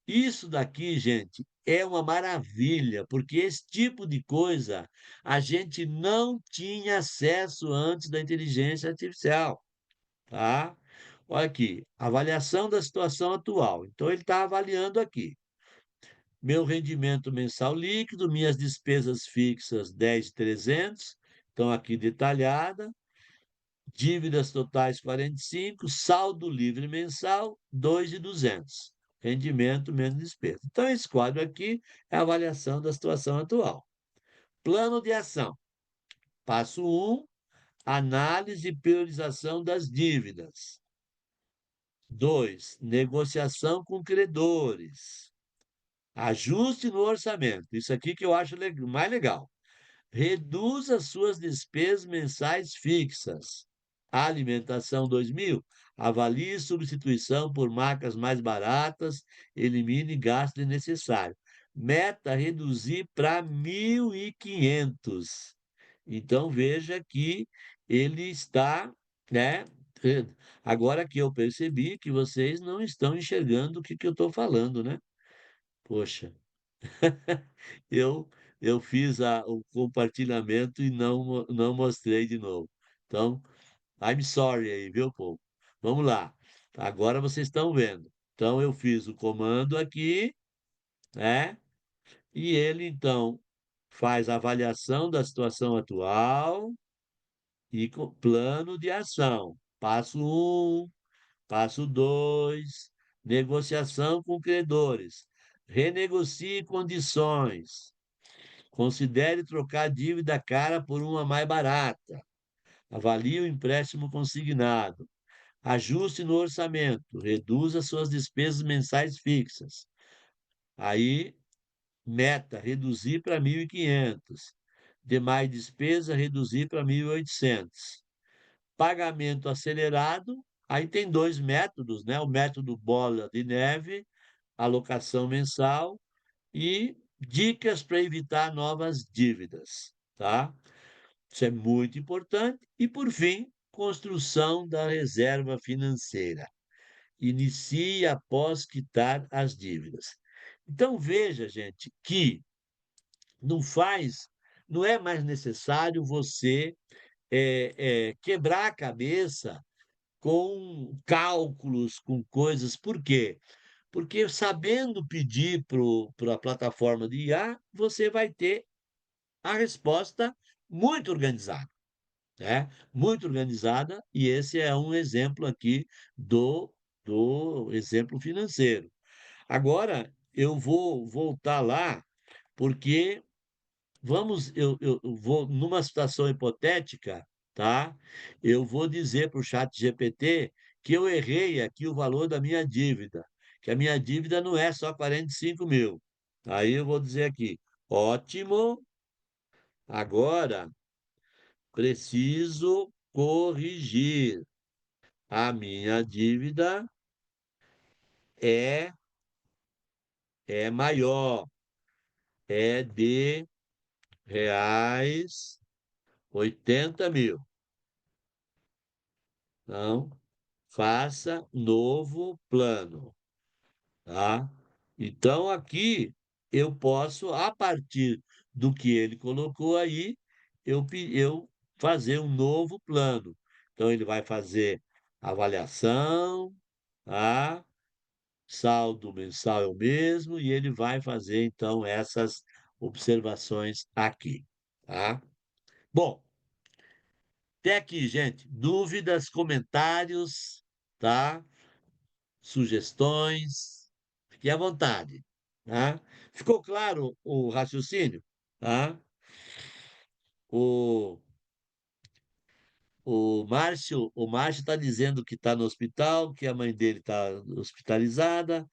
Speaker 2: Isso daqui, gente, é uma maravilha, porque esse tipo de coisa a gente não tinha acesso antes da inteligência artificial, tá? Olha aqui, avaliação da situação atual. Então, ele está avaliando aqui. meu rendimento mensal líquido, minhas despesas fixas 10.300, estão aqui detalhada, dívidas totais 45, saldo livre mensal 2.200, rendimento menos despesa. Então, esse quadro aqui é a avaliação da situação atual. Plano de ação. Passo 1, análise e priorização das dívidas. 2, negociação com credores. Ajuste no orçamento. Isso aqui que eu acho mais legal. Reduza suas despesas mensais fixas. Alimentação 2.000. Avalie substituição por marcas mais baratas. Elimine gasto desnecessário. Meta reduzir para 1.500. Então, veja que ele está, né? Agora que eu percebi que vocês não estão enxergando o que eu estou falando, né? Poxa, eu, eu fiz o compartilhamento e não mostrei de novo. Então, I'm sorry aí, viu, povo? Vamos lá. Agora vocês estão vendo. Então, eu fiz o comando aqui, né? E ele, então, faz a avaliação da situação atual e plano de ação. Passo 1, passo 2, negociação com credores. Renegocie condições. Considere trocar dívida cara por uma mais barata. Avalie o empréstimo consignado. Ajuste no orçamento. Reduza suas despesas mensais fixas. Aí, meta, reduzir para 1.500. Demais despesa, reduzir para 1.800. Pagamento acelerado, aí tem dois métodos, né? O método bola de neve, alocação mensal e dicas para evitar novas dívidas, tá? Isso é muito importante. E, por fim, construção da reserva financeira. Inicie após quitar as dívidas. Então, veja, gente, que não é mais necessário você quebrar a cabeça com cálculos, com coisas. Por quê? Porque sabendo pedir para a plataforma de IA, você vai ter a resposta muito organizada, né? Muito organizada, e esse é um exemplo aqui do exemplo financeiro. Agora, eu vou voltar lá, porque eu vou, numa situação hipotética, tá? Eu vou dizer para o chat GPT que eu errei aqui o valor da minha dívida, que a minha dívida não é só 45.000. Aí eu vou dizer aqui, ótimo, agora preciso corrigir. A minha dívida é, é maior, é de reais 80.000. Então, faça novo plano, tá? Então, aqui eu posso, a partir do que ele colocou aí, eu fazer um novo plano. Então, ele vai fazer avaliação, tá? Saldo mensal é o mesmo, e ele vai fazer, então, essas observações aqui, tá? Bom, até aqui, gente. Dúvidas, comentários, tá? Sugestões, fique à vontade, tá? Ficou claro o raciocínio, tá? O, o Márcio está dizendo que está no hospital, que a mãe dele está hospitalizada.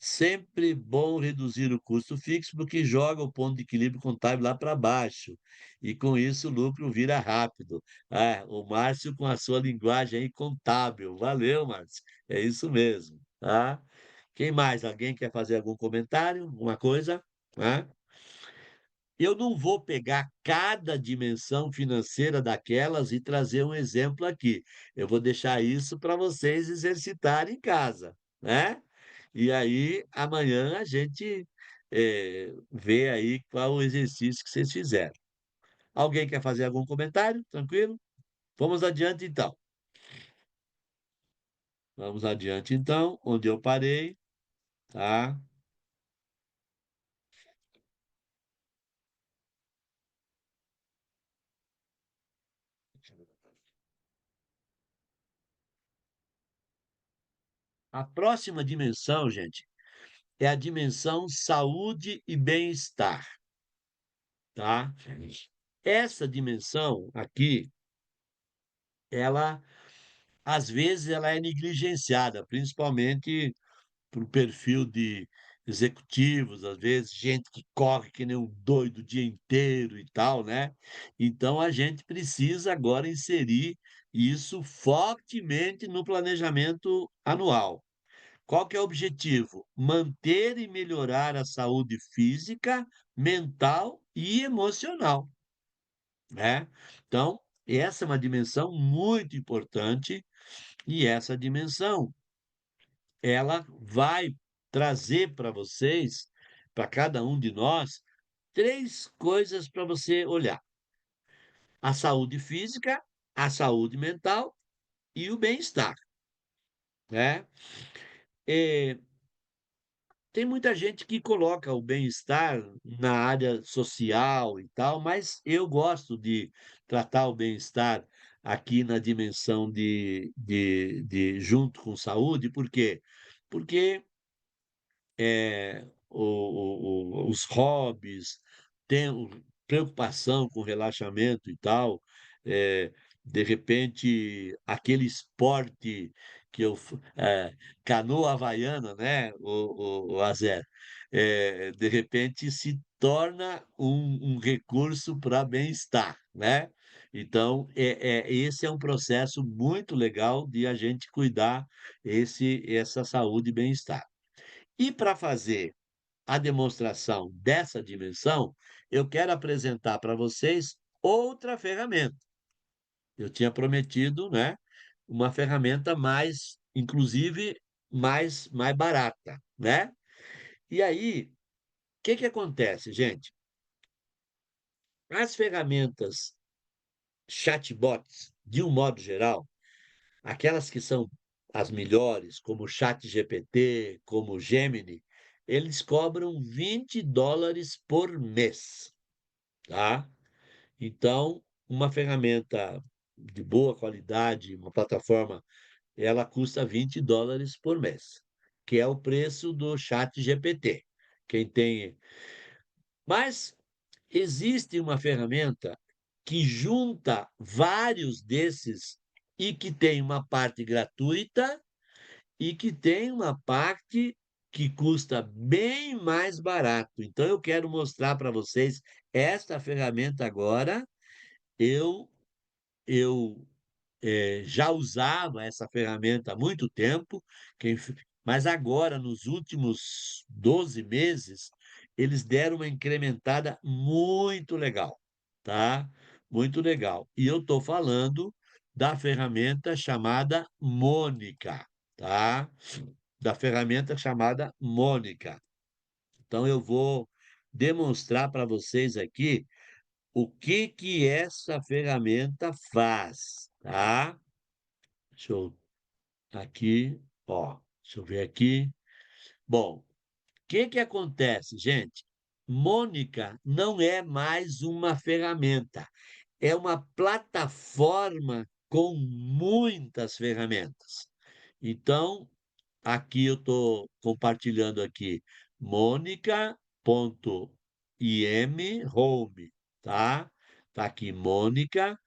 Speaker 2: Sempre bom reduzir o custo fixo, porque joga o ponto de equilíbrio contábil lá para baixo. E com isso o lucro vira rápido. O Márcio com a sua linguagem aí contábil. Valeu, Márcio. É isso mesmo, tá? Quem mais? Alguém quer fazer algum comentário? Alguma coisa? Tá? Eu não vou pegar cada dimensão financeira daquelas e trazer um exemplo aqui. Eu vou deixar isso para vocês exercitarem em casa, né? E aí, amanhã a gente vê aí qual o exercício que vocês fizeram. Alguém quer fazer algum comentário? Tranquilo? Vamos adiante, então. Vamos adiante, então, onde eu parei, tá? A próxima dimensão, gente, é a dimensão saúde e bem-estar, tá? Essa dimensão aqui, ela, às vezes, ela é negligenciada, principalmente para o perfil de executivos, às vezes, gente que corre que nem um doido o dia inteiro e tal, né? Então, a gente precisa agora inserir isso fortemente no planejamento anual. Qual que é o objetivo? Manter e melhorar a saúde física, mental e emocional, né? Então, essa é uma dimensão muito importante e essa dimensão, ela vai trazer para vocês, para cada um de nós, 3 coisas para você olhar: a saúde física, a saúde mental e o bem-estar, né? Eh, Tem muita gente que coloca o bem-estar na área social e tal, mas eu gosto de tratar o bem-estar aqui na dimensão de junto com saúde, por quê? Porque os hobbies, tem preocupação com relaxamento e tal, de repente, aquele esporte que canoa havaiana, né, o Azer, de repente se torna um recurso para bem-estar, né. Então, esse é um processo muito legal de a gente cuidar essa saúde e bem-estar. E para fazer a demonstração dessa dimensão, eu quero apresentar para vocês outra ferramenta. Eu tinha prometido, né, uma ferramenta mais, inclusive, mais barata, né? E aí, o que que acontece, gente? As ferramentas chatbots, de um modo geral, aquelas que são as melhores, como o ChatGPT, como o Gemini, eles cobram $20 por mês, tá? Então, uma ferramenta de boa qualidade, uma plataforma, ela custa $20 por mês, que é o preço do ChatGPT. Quem tem. Mas existe uma ferramenta que junta vários desses e que tem uma parte gratuita e que tem uma parte que custa bem mais barato. Então eu quero mostrar para vocês esta ferramenta agora. Eu já usava essa ferramenta há muito tempo, mas agora, nos últimos 12 meses, eles deram uma incrementada muito legal, tá? Muito legal. E eu estou falando da ferramenta chamada Mônica, tá? Da ferramenta chamada Mônica. Então, eu vou demonstrar para vocês aqui o que que essa ferramenta faz, tá? Deixa eu aqui, ó, deixa eu ver aqui. Bom, o que que acontece, gente? Mônica não é mais uma ferramenta, é uma plataforma com muitas ferramentas. Então, aqui eu estou compartilhando aqui Mônica.im Home, tá? Tá aqui Mônica.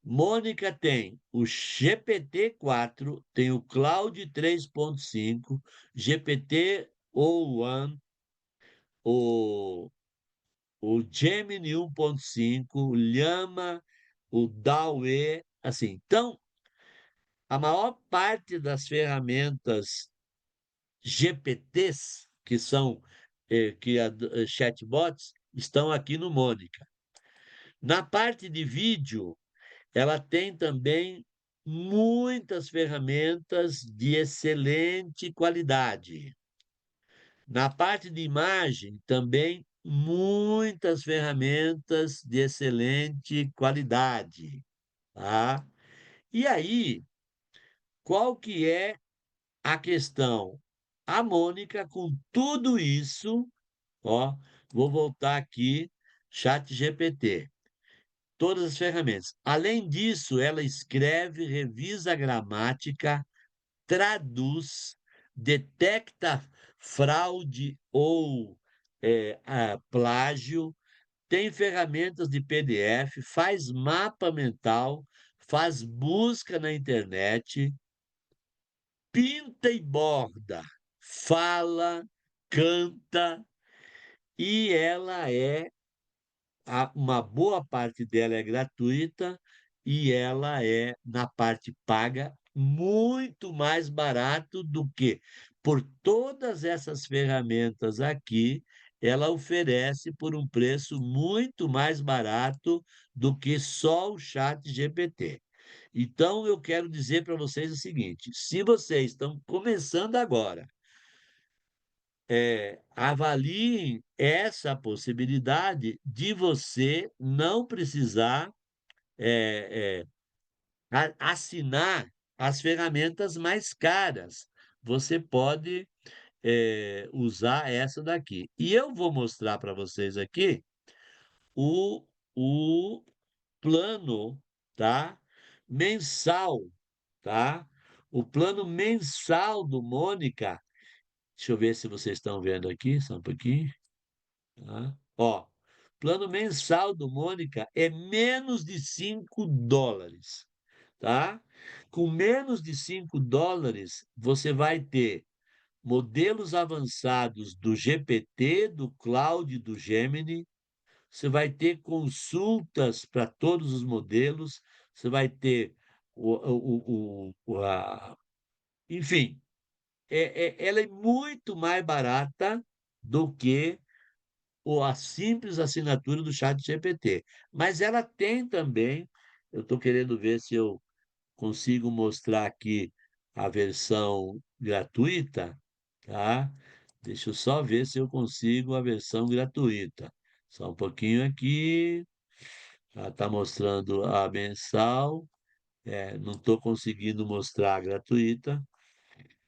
Speaker 2: Mônica tem o GPT-4, tem o Claude 3.5, GPT-o1, o o Gemini 1.5, o Llama, o DALL-E, assim. Então, a maior parte das ferramentas GPTs, que são chatbots, estão aqui no Mônica. Na parte de vídeo, ela tem também muitas ferramentas de excelente qualidade. Na parte de imagem, também muitas ferramentas de excelente qualidade, tá? E aí, qual que é a questão? A Mônica, com tudo isso, ó, vou voltar aqui, ChatGPT. todas as ferramentas. Além disso, ela escreve, revisa a gramática, traduz, detecta fraude ou plágio, tem ferramentas de PDF, faz mapa mental, faz busca na internet, pinta e borda, fala, canta, e ela uma boa parte dela é gratuita e ela é, na parte paga, muito mais barato do que por todas essas ferramentas aqui, ela oferece por um preço muito mais barato do que só o chat GPT. Então, eu quero dizer para vocês o seguinte: se vocês estão começando agora, avaliem essa possibilidade de você não precisar assinar as ferramentas mais caras. Você pode usar essa daqui. E eu vou mostrar para vocês aqui o, o plano, tá? Mensal, tá? O plano mensal do Mônica. Deixa eu ver se vocês estão vendo aqui, só um pouquinho. Tá? Ó, plano mensal do Mônica é menos de $5, tá? Com menos de $5, você vai ter modelos avançados do GPT, do Claude, do Gemini, você vai ter consultas para todos os modelos, você vai ter enfim, ela é muito mais barata do que a simples assinatura do chat GPT. Mas ela tem também, eu estou querendo ver se eu consigo mostrar aqui a versão gratuita, tá? Deixa eu só ver se eu consigo a versão gratuita. Só um pouquinho aqui. Está mostrando a mensal. Não estou conseguindo mostrar a gratuita.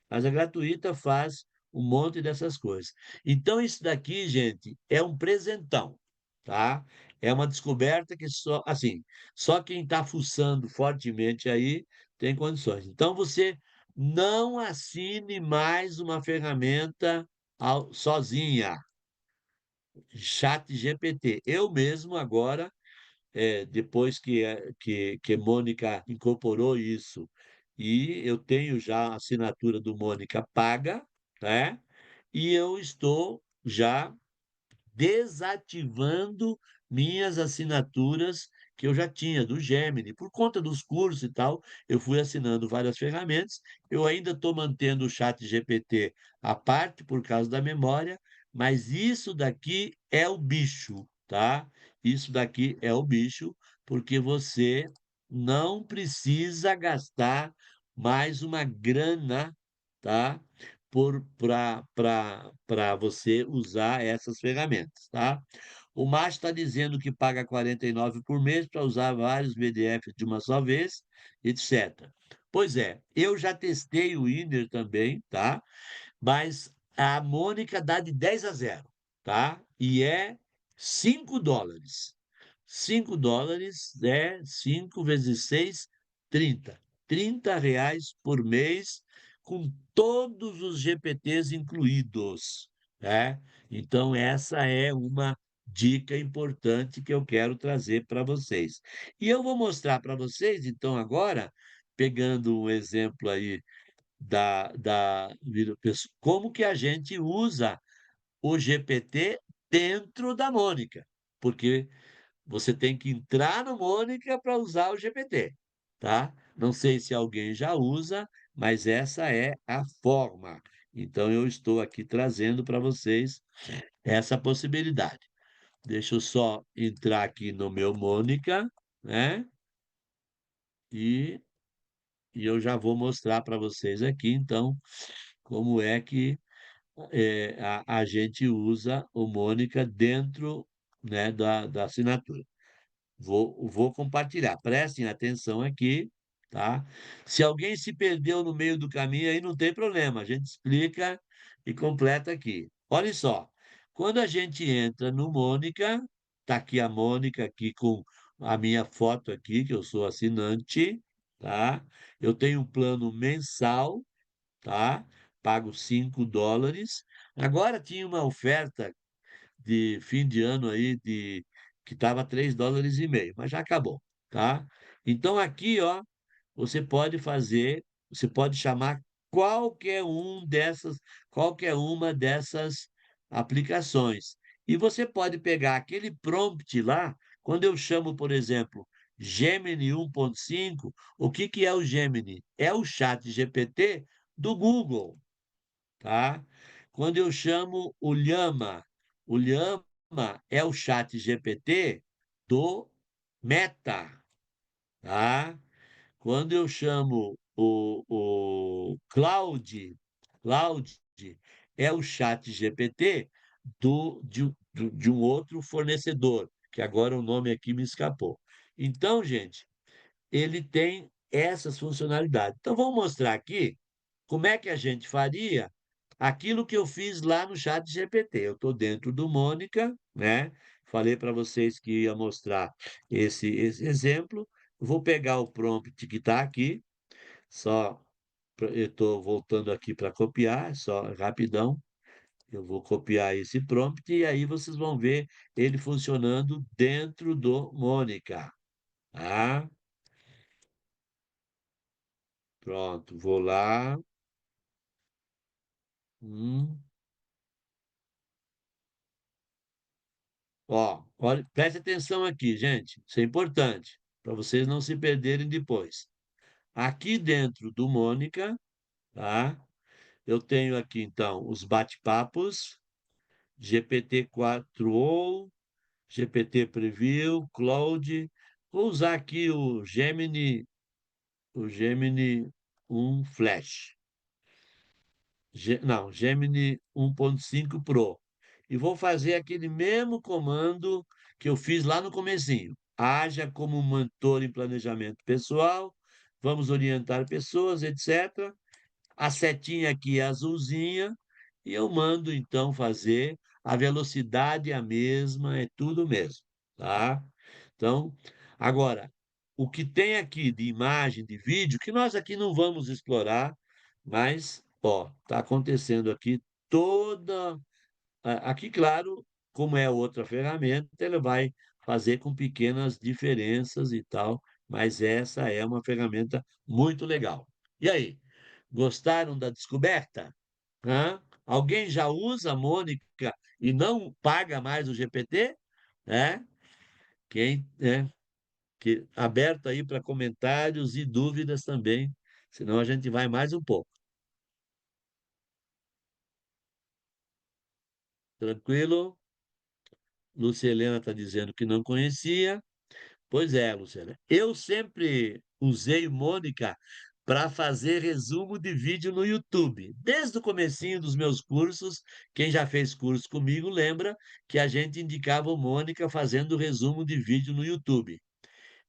Speaker 2: Mas a gratuita faz um monte dessas coisas. Então, isso daqui, gente, é um presentão, tá? É uma descoberta que só, assim, só quem está fuçando fortemente aí tem condições. Então, você não assine mais uma ferramenta sozinha. Chat GPT. Eu mesmo agora depois que Mônica incorporou isso, e eu tenho já a assinatura do Mônica paga, né? E eu estou já desativando minhas assinaturas que eu já tinha do Gemini, por conta dos cursos e tal, eu fui assinando várias ferramentas. Eu ainda estou mantendo o chat GPT à parte por causa da memória, mas isso daqui é o bicho, tá? Isso daqui é o bicho, porque você não precisa gastar mais uma grana, tá? Para você usar essas ferramentas, tá? O Márcio está dizendo que paga 49 por mês para usar vários PDFs de uma só vez, etc. Pois é, eu já testei o Inner também, tá? Mas a Mônica dá de 10-0, tá? E é $5. $5 é 5 vezes 6, 30. R$ 30 por mês, com todos os GPTs incluídos, né? Então, essa é uma dica importante que eu quero trazer para vocês. E eu vou mostrar para vocês, então, agora, pegando um exemplo aí como que a gente usa o GPT dentro da Mônica, porque você tem que entrar no Mônica para usar o GPT, tá? Não sei se alguém já usa, mas essa é a forma. Então, eu estou aqui trazendo para vocês essa possibilidade. Deixa eu só entrar aqui no meu Mônica, né? E, e eu já vou mostrar para vocês aqui, então, como é que a gente usa o Mônica dentro, né, da assinatura. Vou compartilhar. Prestem atenção aqui, tá? Se alguém se perdeu no meio do caminho, aí não tem problema. A gente explica e completa aqui. Olha só. Quando a gente entra no Mônica, tá aqui a Mônica aqui com a minha foto aqui, que eu sou assinante, tá? Eu tenho um plano mensal, tá? Pago US$ 5. Agora tinha uma oferta de fim de ano aí que estava US$ 3,5, mas já acabou, tá? Então aqui, ó, você pode chamar qualquer um dessas, qualquer uma dessas aplicações. E você pode pegar aquele prompt lá, quando eu chamo, por exemplo, Gemini 1.5, o que que é o Gemini? É o chat GPT do Google, tá? Quando eu chamo o Llama é o chat GPT do Meta, tá? Quando eu chamo o Cloud é o chat GPT de um outro fornecedor, que agora o nome aqui me escapou. Então, gente, ele tem essas funcionalidades. Então, vamos mostrar aqui como é que a gente faria aquilo que eu fiz lá no chat GPT. Eu estou dentro do Mônica, né? Falei para vocês que ia mostrar esse exemplo. Vou pegar o prompt que está aqui, eu estou voltando aqui para copiar, só rapidão. Eu vou copiar esse prompt e aí vocês vão ver ele funcionando dentro do Mônica. Tá? Pronto, vou lá. Hum. Ó, olha, preste atenção aqui, gente. Isso é importante, para vocês não se perderem depois. Aqui dentro do Mônica, tá? Eu tenho aqui, então, os bate-papos, GPT-4o, GPT Preview, Cloud. Vou usar aqui o Gemini 1 Flash. Não, Gemini 1.5 Pro. E vou fazer aquele mesmo comando que eu fiz lá no comecinho. Haja como um mentor em planejamento pessoal, vamos orientar pessoas, etc. A setinha aqui é azulzinha, e eu mando então fazer, a velocidade é a mesma, é tudo mesmo, tá? Então, agora, o que tem aqui de imagem, de vídeo, que nós aqui não vamos explorar, mas, ó, está acontecendo aqui toda. Aqui, claro, como é outra ferramenta, ele vai fazer com pequenas diferenças e tal, mas essa é uma ferramenta muito legal. E aí, gostaram da descoberta? Hã? Alguém já usa a Mônica e não paga mais o GPT? É? Quem, aberto aí para comentários e dúvidas também, senão a gente vai mais um pouco. Tranquilo? Lúcia Helena está dizendo que não conhecia. Pois é, Luciana. Eu sempre usei Mônica para fazer resumo de vídeo no YouTube. Desde o comecinho dos meus cursos, quem já fez curso comigo lembra que a gente indicava o Mônica fazendo resumo de vídeo no YouTube.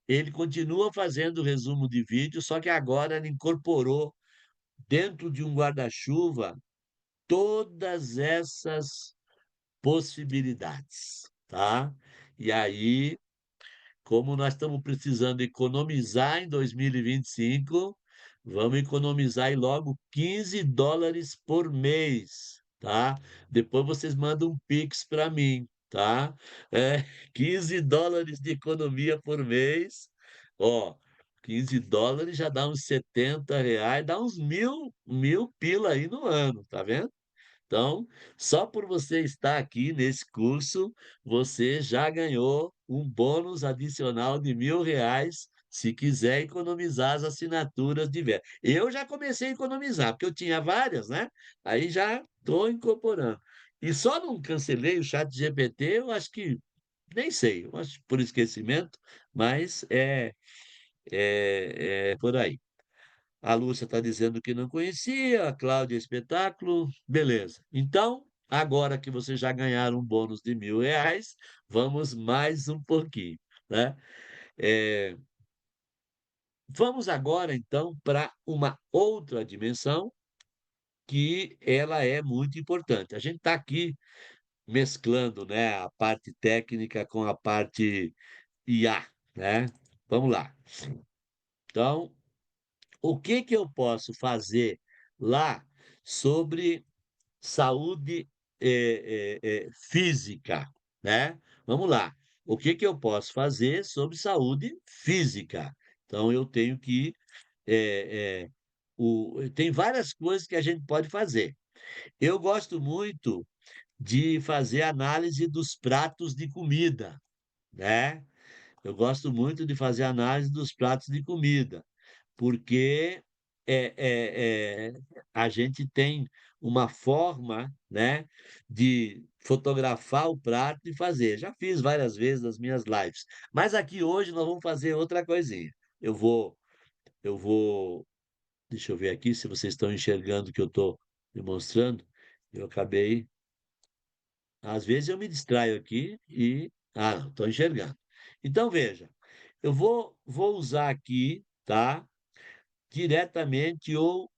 Speaker 2: Ele continua fazendo resumo de vídeo, só que agora ele incorporou dentro de um guarda-chuva todas essas possibilidades, tá? E aí, como nós estamos precisando economizar em 2025, vamos economizar aí logo US$ 15 por mês, tá? Depois vocês mandam um Pix para mim, tá? É, US$ 15 de economia por mês. Ó, US$ 15 já dá uns R$ 70, dá uns mil pila aí no ano, tá vendo? Então, só por você estar aqui nesse curso, você já ganhou um bônus adicional de R$ 1.000, se quiser economizar as assinaturas de verba. Eu já comecei a economizar, porque eu tinha várias, né? Aí já estou incorporando. E só não cancelei o chat GPT, eu acho que, nem sei, eu acho por esquecimento, mas é por aí. A Lúcia está dizendo que não conhecia, a Cláudia Espetáculo, beleza. Então, agora que vocês já ganharam um bônus de R$ 1.000, vamos mais um pouquinho, né? É, vamos agora, então, para uma outra dimensão que ela é muito importante. A gente está aqui mesclando, né, a parte técnica com a parte IA, né? Vamos lá. Então, o que que eu posso fazer lá sobre saúde física, né? Vamos lá. O que que eu posso fazer sobre saúde física? Então, eu tenho que tem várias coisas que a gente pode fazer. Eu gosto muito de fazer análise dos pratos de comida, né? Eu gosto muito de fazer análise dos pratos de comida, porque a gente tem uma forma, né, de fotografar o prato e fazer. Já fiz várias vezes nas minhas lives, mas aqui hoje nós vamos fazer outra coisinha. Eu vou, deixa eu ver aqui se vocês estão enxergando o que eu estou demonstrando. Eu acabei, às vezes eu me distraio aqui e, não, estou enxergando. Então veja, eu vou usar aqui, tá? Diretamente o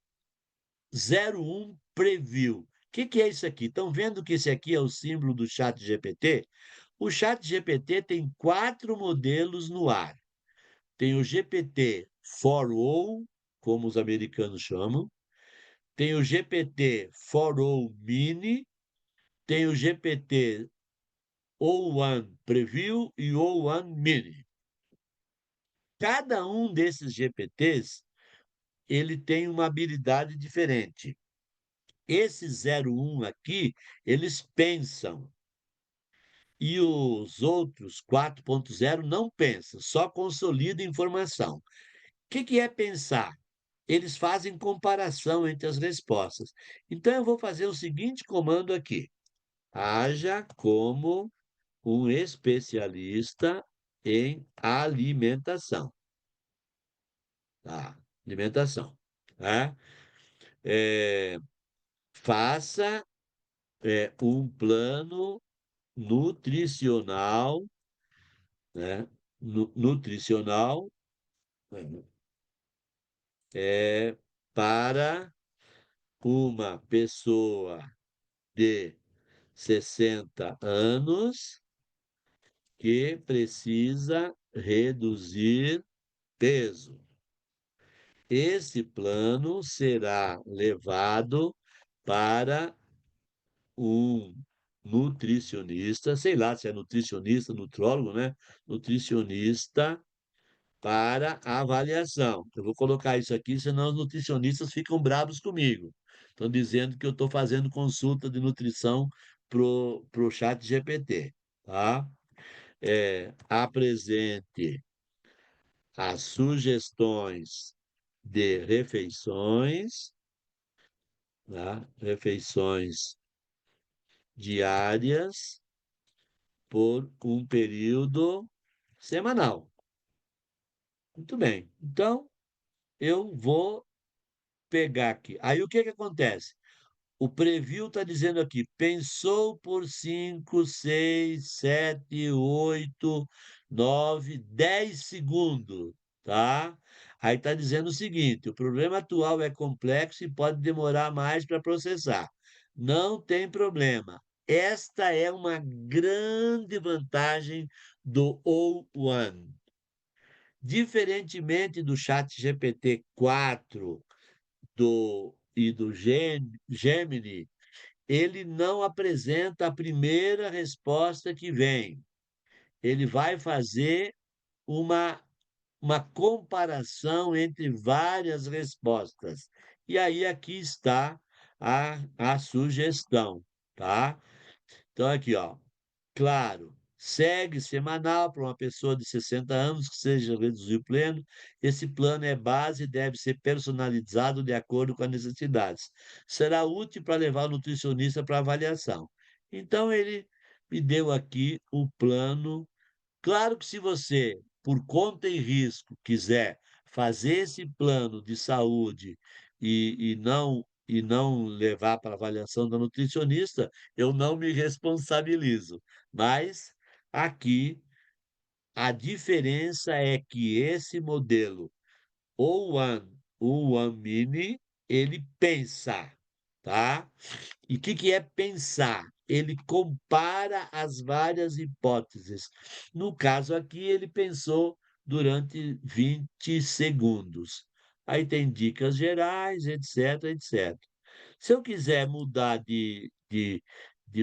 Speaker 2: 01 Preview. O que que é isso aqui? Estão vendo que esse aqui é o símbolo do Chat GPT? O Chat GPT tem 4 modelos no ar. Tem o GPT 4o, como os americanos chamam. Tem o GPT 4o Mini. Tem o GPT O1 Preview e O1 Mini. Cada um desses GPTs, ele tem uma habilidade diferente. Esse 01 aqui, eles pensam. E os outros 4.0 não pensam, só consolidam informação. O que que é pensar? Eles fazem comparação entre as respostas. Então, eu vou fazer o seguinte comando aqui: haja como um especialista em alimentação. Tá? Alimentação. Tá? É, faça um plano nutricional, né? Nutricional para uma pessoa de 60 anos que precisa reduzir peso. Esse plano será levado para um nutricionista, sei lá se é nutricionista, nutrólogo, né? Nutricionista para a avaliação. Eu vou colocar isso aqui, senão os nutricionistas ficam bravos comigo. Estão dizendo que eu estou fazendo consulta de nutrição pro chat GPT, tá? Apresente as sugestões de refeições, tá? Refeições diárias por um período semanal. Muito bem. Então, eu vou pegar aqui. Aí o que que acontece? O preview está dizendo aqui, pensou por 5, 6, 7, 8, 9, 10 segundos, tá? Aí está dizendo o seguinte: o problema atual é complexo e pode demorar mais para processar. Não tem problema. Esta é uma grande vantagem do O1. Diferentemente do chat GPT-4 e do Gemini, ele não apresenta a primeira resposta que vem. Ele vai fazer uma, uma comparação entre várias respostas. E aí aqui está a sugestão, tá? Então, aqui, ó. Claro, segue semanal para uma pessoa de 60 anos que seja reduzir o pleno. Esse plano é base e deve ser personalizado de acordo com as necessidades. Será útil para levar o nutricionista para avaliação. Então, ele me deu aqui o plano. Claro que se você, por conta e risco, quiser fazer esse plano de saúde e não levar para avaliação da nutricionista, eu não me responsabilizo. Mas aqui a diferença é que esse modelo, o One Mini, ele pensa, tá? E o que que é pensar? Ele compara as várias hipóteses. No caso aqui, ele pensou durante 20 segundos. Aí tem dicas gerais, etc, etc. Se eu quiser mudar de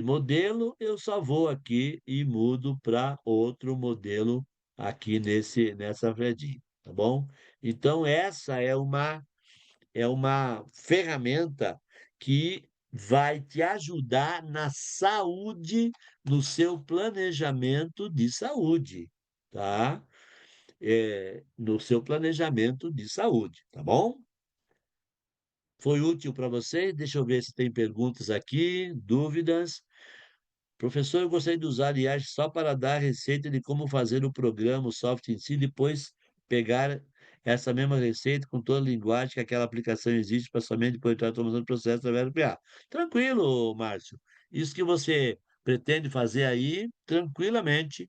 Speaker 2: modelo, eu só vou aqui e mudo para outro modelo aqui nessa threadinha, tá bom? Então, essa é uma ferramenta que vai te ajudar na saúde, no seu planejamento de saúde, tá? No seu planejamento de saúde, tá bom? Foi útil para vocês? Deixa eu ver se tem perguntas aqui, dúvidas. Professor, eu gostaria de usar IA só para dar a receita de como fazer o programa, o software em si, depois pegar essa mesma receita com toda a linguagem que aquela aplicação existe para somente depois estar automatizando o processo através do PA. Tranquilo, Márcio. Isso que você pretende fazer aí, tranquilamente,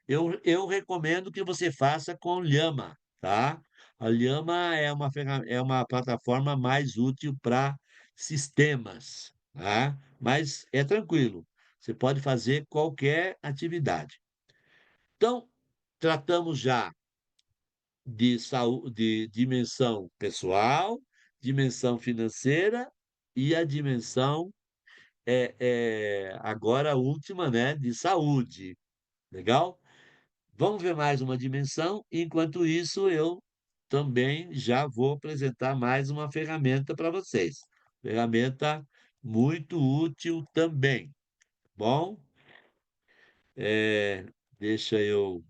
Speaker 2: eu recomendo que você faça com Llama, tá? A Llama é uma plataforma mais útil para sistemas, tá? Mas é tranquilo, você pode fazer qualquer atividade. Então, tratamos já de saúde, de dimensão pessoal, dimensão financeira e a dimensão agora a última, né, de saúde. Legal? Vamos ver mais uma dimensão. Enquanto isso, eu também já vou apresentar mais uma ferramenta para vocês. Ferramenta muito útil também. Bom, é, deixa eu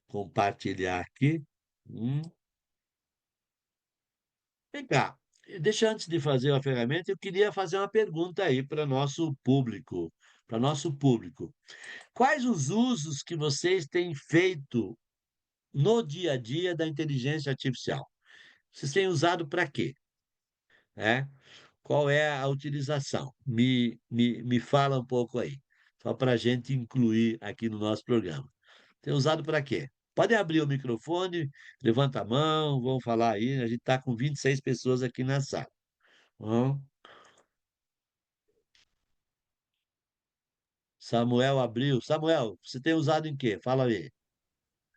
Speaker 2: compartilhar aqui. Hum. Vem cá. Deixa antes de fazer a ferramenta, eu queria fazer uma pergunta aí para nosso público, para nosso público. Quais os usos que vocês têm feito no dia a dia da inteligência artificial? Vocês têm usado para quê? Né? Qual é a utilização? Me fala um pouco aí, só para a gente incluir aqui no nosso programa. Tem usado para quê? Pode abrir o microfone, levanta a mão, vamos falar aí. A gente está com 26 pessoas aqui na sala. Hum. Samuel abriu. Samuel, você tem usado em quê? Fala aí.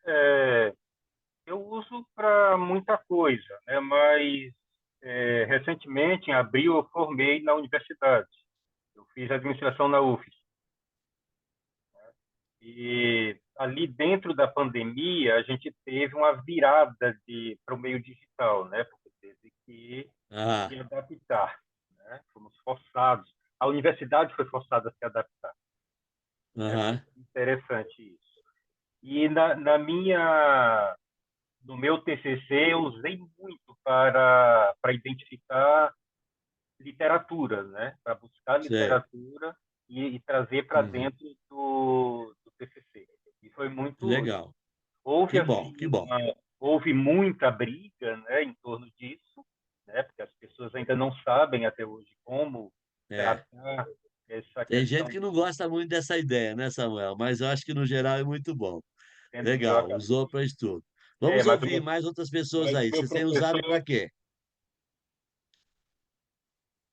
Speaker 3: É, eu uso para muita coisa, né? Mas recentemente, em abril, eu formei na universidade. Eu fiz administração na UFES. E ali dentro da pandemia, a gente teve uma virada para o meio digital, né? Porque teve que
Speaker 2: Ah,
Speaker 3: se adaptar, né? Fomos forçados. A universidade foi forçada a se adaptar, né? Foi
Speaker 2: aham,
Speaker 3: interessante isso. E no meu TCC, eu usei muito para identificar literatura, né? Para buscar
Speaker 2: sei.
Speaker 3: literatura e trazer para
Speaker 2: Uhum.
Speaker 3: dentro do TCC. E foi muito útil.
Speaker 2: Legal.
Speaker 3: Houve
Speaker 2: Que bom, que
Speaker 3: assim,
Speaker 2: bom.
Speaker 3: houve muita briga, né, em torno disso, né? Porque as pessoas ainda não sabem até hoje como
Speaker 2: É.
Speaker 3: tratar essa
Speaker 2: Tem gente
Speaker 3: questão
Speaker 2: que não gosta muito dessa ideia, né, Samuel? Mas eu acho que no geral é muito bom. Legal, usou para estudo. Vamos
Speaker 3: mas
Speaker 2: ouvir mais outras pessoas
Speaker 3: mas o
Speaker 2: aí.
Speaker 3: meu
Speaker 2: Vocês têm usado para
Speaker 3: professor
Speaker 2: quê?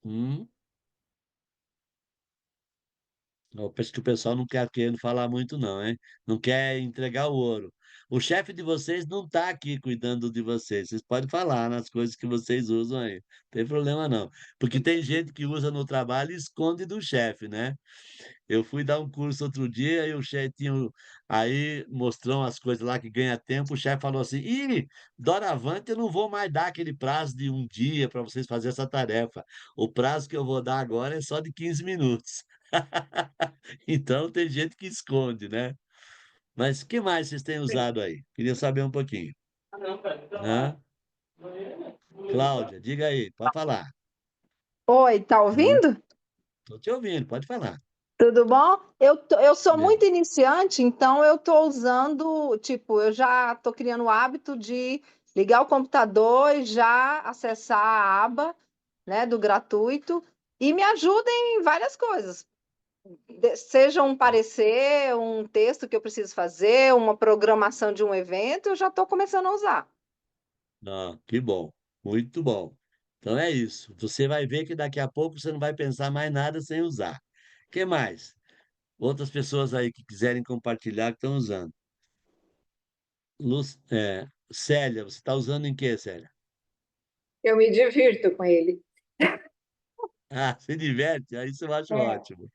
Speaker 2: Hum? Eu penso que o pessoal não quer querendo falar muito, não, hein? Não quer entregar o ouro. O chefe de vocês não está aqui cuidando de vocês. Vocês podem falar nas coisas que vocês usam aí. Não tem problema, não. Porque tem gente que usa no trabalho e esconde do chefe, né? Eu fui dar um curso outro dia e o chefe tinha. Aí mostrou as coisas lá que ganha tempo. O chefe falou assim: Ih, doravante, eu não vou mais dar aquele prazo de um dia para vocês fazerem essa tarefa. O prazo que eu vou dar agora é só de 15 minutos. Então tem gente que esconde, né? Mas o que mais vocês têm usado aí? Queria saber um pouquinho. Hã? Cláudia, diga aí, pode falar.
Speaker 5: Oi, tá
Speaker 2: Hã?
Speaker 5: ouvindo?
Speaker 2: Tô te ouvindo, pode falar.
Speaker 5: Tudo bom? Eu sou
Speaker 2: É.
Speaker 5: muito iniciante, então eu estou usando, tipo, eu já estou criando o hábito de ligar o computador e já acessar a aba, né, do gratuito e me ajuda em várias coisas. Seja um parecer, um texto que eu preciso fazer, uma programação de um evento, eu já estou começando a usar.
Speaker 2: Ah, que bom, muito bom. Então é isso. Você vai ver que daqui a pouco você não vai pensar mais nada sem usar. O que mais? Outras pessoas aí que quiserem compartilhar que estão usando. Célia, você está usando em quê, Célia?
Speaker 4: Eu me divirto com ele.
Speaker 2: Ah, se diverte? Ah, isso eu acho ótimo.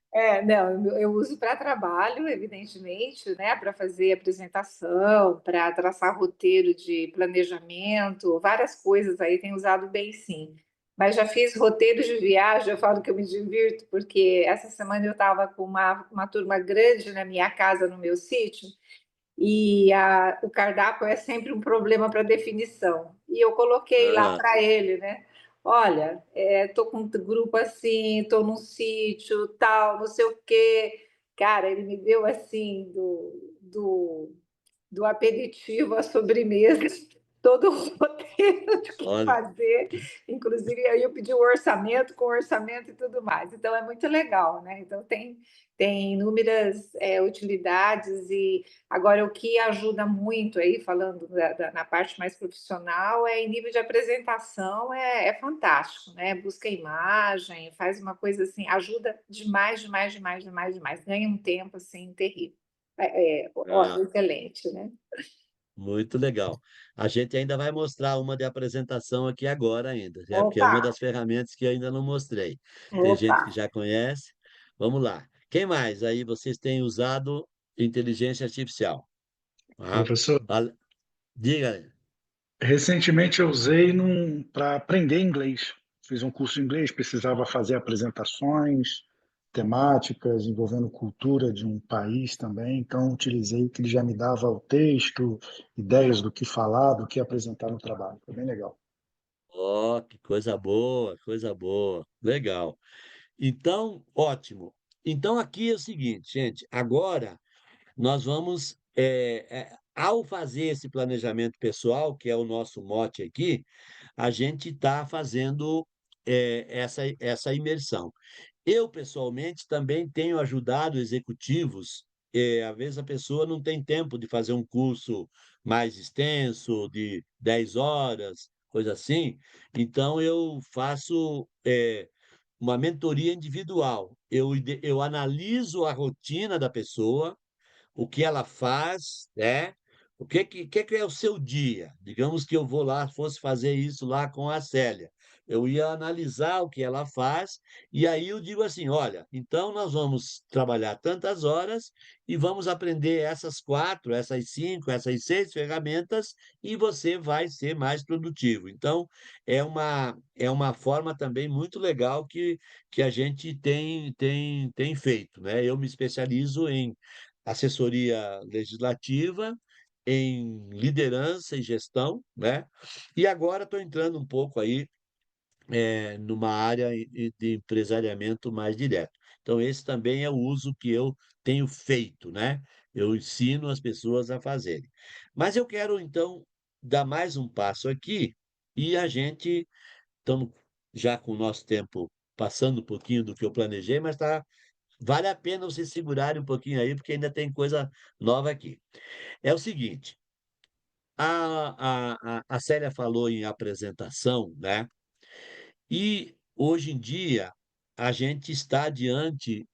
Speaker 4: Não, eu uso para trabalho, evidentemente, né, para fazer apresentação, para traçar roteiro de planejamento, várias coisas aí tenho usado bem sim. Mas já fiz roteiros de viagem, eu falo que eu me divirto, porque essa semana eu estava com uma turma grande na minha casa, no meu sítio, e o cardápio é sempre um problema para definição. E eu coloquei lá
Speaker 2: Ah,
Speaker 4: para ele, né? Olha, tô com um grupo assim, tô num sítio, tal, não sei o quê. Cara, ele me deu assim do aperitivo à sobremesa, todo o roteiro de que
Speaker 2: olha,
Speaker 4: fazer, inclusive aí eu pedi o orçamento, com orçamento e tudo mais. Então é muito legal, né? Então tem inúmeras utilidades e agora o que ajuda muito aí, falando na parte mais profissional, é em nível de apresentação, é fantástico, né? Busca imagem, faz uma coisa assim, ajuda demais, demais, demais, demais, demais. Ganha um tempo assim terrível.
Speaker 2: ah,
Speaker 4: Excelente, né?
Speaker 2: muito legal. A gente ainda vai mostrar uma de apresentação aqui agora ainda, porque é
Speaker 4: Opa,
Speaker 2: uma das ferramentas que eu ainda não mostrei. Tem
Speaker 4: opa.
Speaker 2: gente que já conhece. Vamos lá. Quem mais? Aí vocês têm usado inteligência artificial. Ah,
Speaker 6: Professor,
Speaker 2: diga.
Speaker 6: recentemente eu usei para aprender inglês. Fiz um curso de inglês, precisava fazer apresentações temáticas envolvendo cultura de um país também, então utilizei que ele já me dava o texto, ideias do que falar, do que apresentar no trabalho. Foi bem legal.
Speaker 2: Ó, que coisa boa, coisa boa. Legal. Então, ótimo. Então, aqui é o seguinte, gente, agora nós vamos, ao fazer esse planejamento pessoal, que é o nosso mote aqui, a gente está fazendo essa imersão. Eu, pessoalmente, também tenho ajudado executivos. Às vezes a pessoa não tem tempo de fazer um curso mais extenso, de 10 horas, coisa assim. Então, eu faço uma mentoria individual. Eu analiso a rotina da pessoa, o que ela faz, né? O que é o seu dia? Digamos que eu vou lá, fosse fazer isso lá com a Célia. Eu ia analisar o que ela faz, e aí eu digo assim: olha, então nós vamos trabalhar tantas horas e vamos aprender essas 4, essas 5, essas 6 ferramentas, e você vai ser mais produtivo. Então, é uma forma também muito legal que a gente tem feito, né? Eu me especializo em assessoria legislativa, em liderança e gestão, né? E agora estou entrando um pouco aí numa área de empresariamento mais direto. Então, esse também é o uso que eu tenho feito, né? Eu ensino as pessoas a fazerem. Mas eu quero, então, dar mais um passo aqui e a gente, estamos já com o nosso tempo passando um pouquinho do que eu planejei, mas vale a pena vocês segurarem um pouquinho aí, porque ainda tem coisa nova aqui. É o seguinte, a Célia falou em apresentação, né? E hoje em dia a gente está diante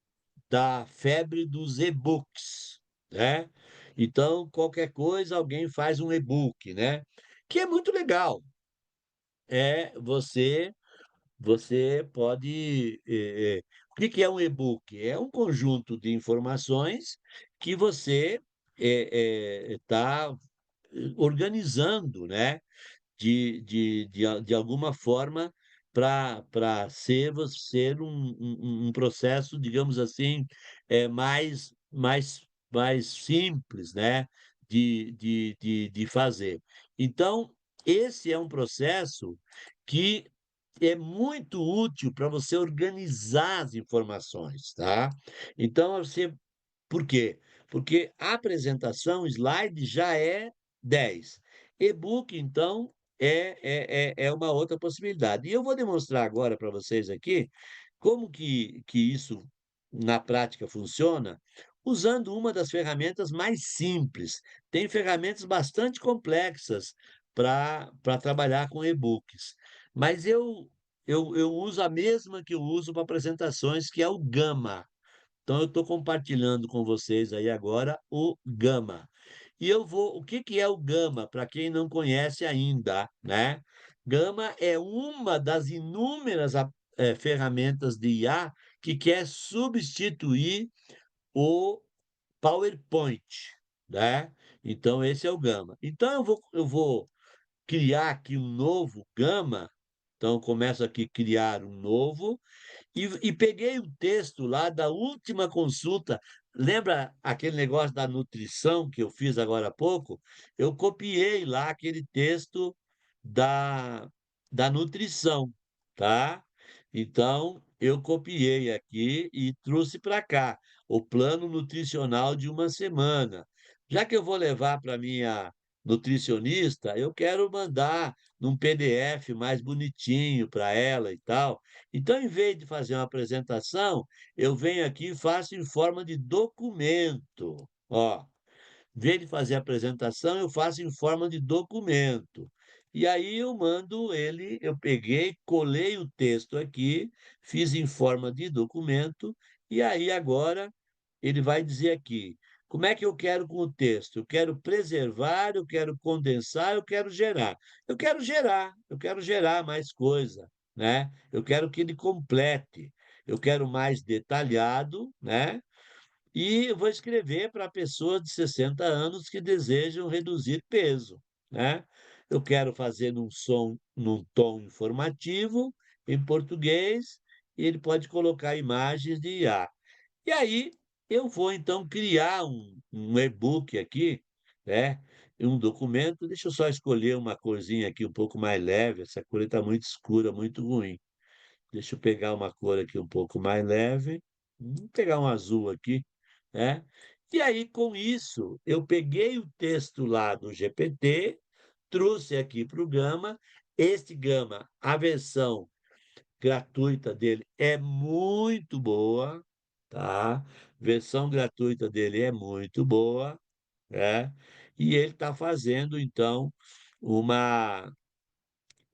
Speaker 2: da febre dos e-books, né? Então, qualquer coisa, alguém faz um e-book, né? Que é muito legal. Você pode. O que que é um e-book? É um conjunto de informações que você está organizando, né? De alguma forma para ser um processo, digamos assim, mais simples, né? De fazer. Então, esse é um processo que é muito útil para você organizar as informações, tá? Então, por quê? Porque a apresentação, slide, já é 10. E-book, então, é uma outra possibilidade. E eu vou demonstrar agora para vocês aqui como que isso, na prática, funciona, usando uma das ferramentas mais simples. Tem ferramentas bastante complexas para trabalhar com e-books, mas eu uso a mesma que eu uso para apresentações, que é o Gama. Então, eu estou compartilhando com vocês aí agora o Gama. E eu vou. O que que é o Gama, para quem não conhece ainda, né? Gama é uma das inúmeras ferramentas de IA que quer substituir o PowerPoint, né? Então, esse é o Gama. Então, eu vou criar aqui um novo Gama. Então, eu começo aqui a criar um novo e peguei um texto lá da última consulta. Lembra aquele negócio da nutrição que eu fiz agora há pouco? Eu copiei lá aquele texto da, da nutrição, tá? Então, eu copiei aqui e trouxe para cá o plano nutricional de uma semana. Já que eu vou levar para minha nutricionista, eu quero mandar num PDF mais bonitinho para ela e tal. Então, em vez de fazer uma apresentação, eu venho aqui e faço em forma de documento. Ó, em vez de fazer a apresentação, eu faço em forma de documento. E aí eu mando ele, eu peguei, colei o texto aqui, fiz em forma de documento, e aí agora ele vai dizer aqui, como é que eu quero com o texto? Eu quero preservar, eu quero condensar, eu quero gerar. Eu quero gerar mais coisa, né? Eu quero que ele complete. Eu quero mais detalhado, né? E eu vou escrever para pessoas de 60 anos que desejam reduzir peso, né? Eu quero fazer num tom informativo, em português, e ele pode colocar imagens de IA. E aí eu vou então criar um e-book aqui, né? Um documento. Deixa eu só escolher uma corzinha aqui um pouco mais leve. Essa cor está muito escura, muito ruim. Deixa eu pegar uma cor aqui um pouco mais leve. Vou pegar um azul aqui, né? E aí, com isso, eu peguei o texto lá do GPT, trouxe aqui para o Gama. Este Gama, a versão gratuita dele é muito boa, tá? Versão gratuita dele é muito boa, né? E ele está fazendo, então, uma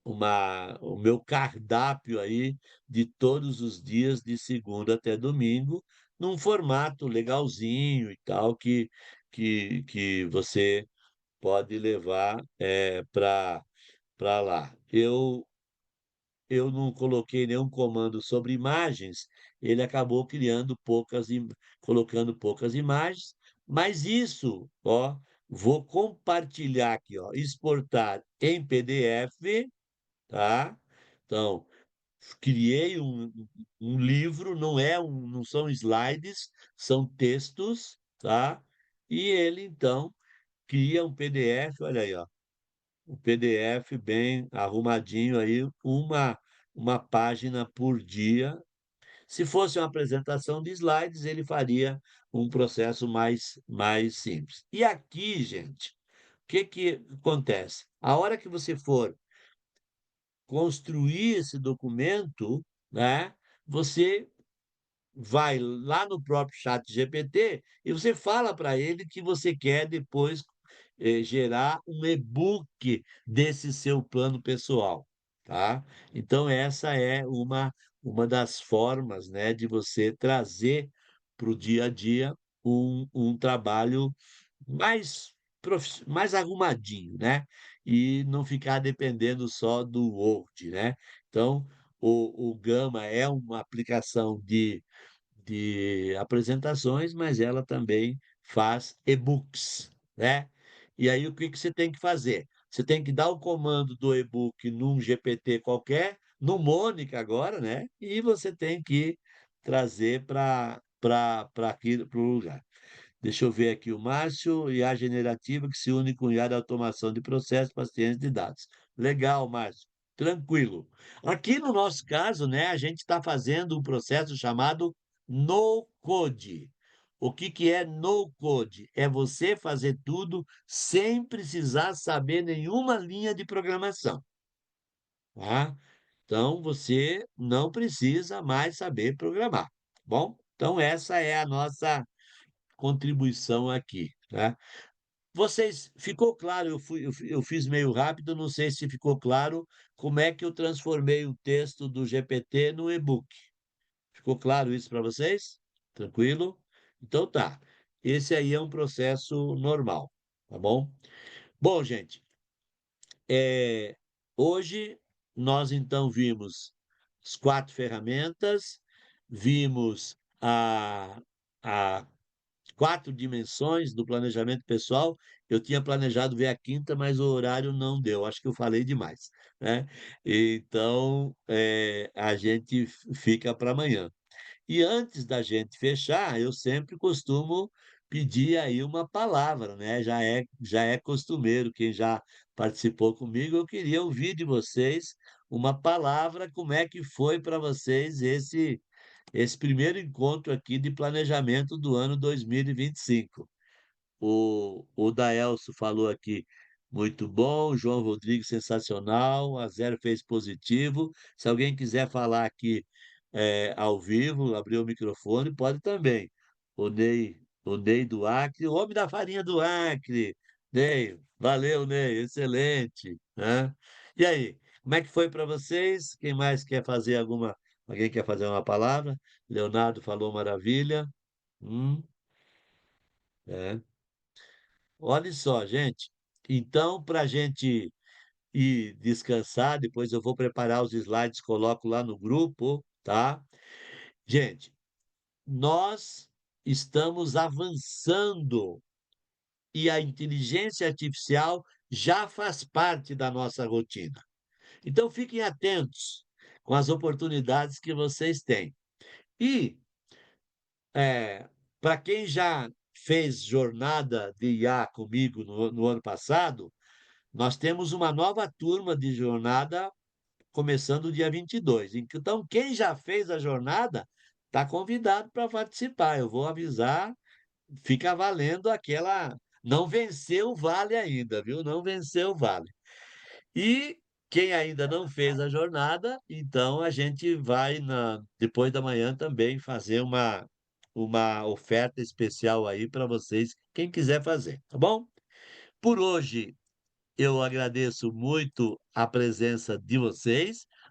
Speaker 2: o meu cardápio aí de todos os dias, de segunda até domingo, num formato legalzinho e tal, que você pode levar para lá. Eu não coloquei nenhum comando sobre imagens, ele acabou colocando poucas imagens, mas isso, ó, vou compartilhar aqui, ó, exportar em PDF, tá? Então, criei um livro, não são slides, são textos, tá? E ele, então, cria um PDF, olha aí, ó, um PDF bem arrumadinho aí, uma página por dia. Se fosse uma apresentação de slides, ele faria um processo mais simples. E aqui, gente, o que que acontece? A hora que você for construir esse documento, né, você vai lá no próprio chat GPT e você fala para ele que você quer depois gerar um e-book desse seu plano pessoal, tá? Então, essa é uma das formas, né, de você trazer para o dia a dia um trabalho mais arrumadinho, né? E não ficar dependendo só do Word, né? Então, o Gama é uma aplicação de apresentações, mas ela também faz e-books, né? E aí o que que você tem que fazer? Você tem que dar o comando do e-book num GPT qualquer, no Mônica agora, né? E você tem que trazer para aqui para o lugar. Deixa eu ver aqui o Márcio, IA generativa que se une com IA de automação de processos para ciência de dados. Legal, Márcio. Tranquilo. Aqui no nosso caso, né, a gente está fazendo um processo chamado no code. O que que é no code? É você fazer tudo sem precisar saber nenhuma linha de programação, tá? Então você não precisa mais saber programar, tá bom? Então essa é a nossa contribuição aqui, tá? Ficou claro, eu fiz meio rápido, não sei se ficou claro como é que eu transformei o texto do GPT no e-book. Ficou claro isso para vocês? Tranquilo? Então tá. Esse aí é um processo normal. tá bom? Bom, gente, hoje nós então vimos as 4 ferramentas, vimos a 4 dimensões do planejamento pessoal. Eu tinha planejado ver a quinta, mas o horário não deu. Acho que eu falei demais, né? Então, a gente fica para amanhã. E antes da gente fechar, eu sempre costumo pedir aí uma palavra, né? Já é costumeiro, quem já participou comigo, eu queria ouvir de vocês uma palavra, como é que foi para vocês esse primeiro encontro aqui de planejamento do ano 2025. O Daelso falou aqui, muito bom, o João Rodrigues, sensacional, a Zero fez positivo. Se alguém quiser falar aqui ao vivo, abrir o microfone, pode também. O Ney do Acre, o homem da farinha do Acre. Ney, valeu, Ney, excelente, né? E aí, como é que foi para vocês? Quem mais quer fazer alguma... Alguém quer fazer uma palavra? Leonardo falou maravilha. É. Olha só, gente. Então, para a gente ir descansar, depois eu vou preparar os slides, coloco lá no grupo, tá? Gente, nós estamos avançando e a inteligência artificial já faz parte da nossa rotina. Então, fiquem atentos com as oportunidades que vocês têm. E, para quem já fez jornada de IA comigo no ano passado, nós temos uma nova turma de jornada começando dia 22. Então, quem já fez a jornada está convidado para participar. Eu vou avisar, fica valendo aquela. Não venceu o vale ainda, viu? Não venceu o vale. E quem ainda não fez a jornada, então a gente vai, depois da manhã, também fazer uma oferta especial aí para vocês, quem quiser fazer, tá bom? Por hoje, eu agradeço muito a presença de vocês.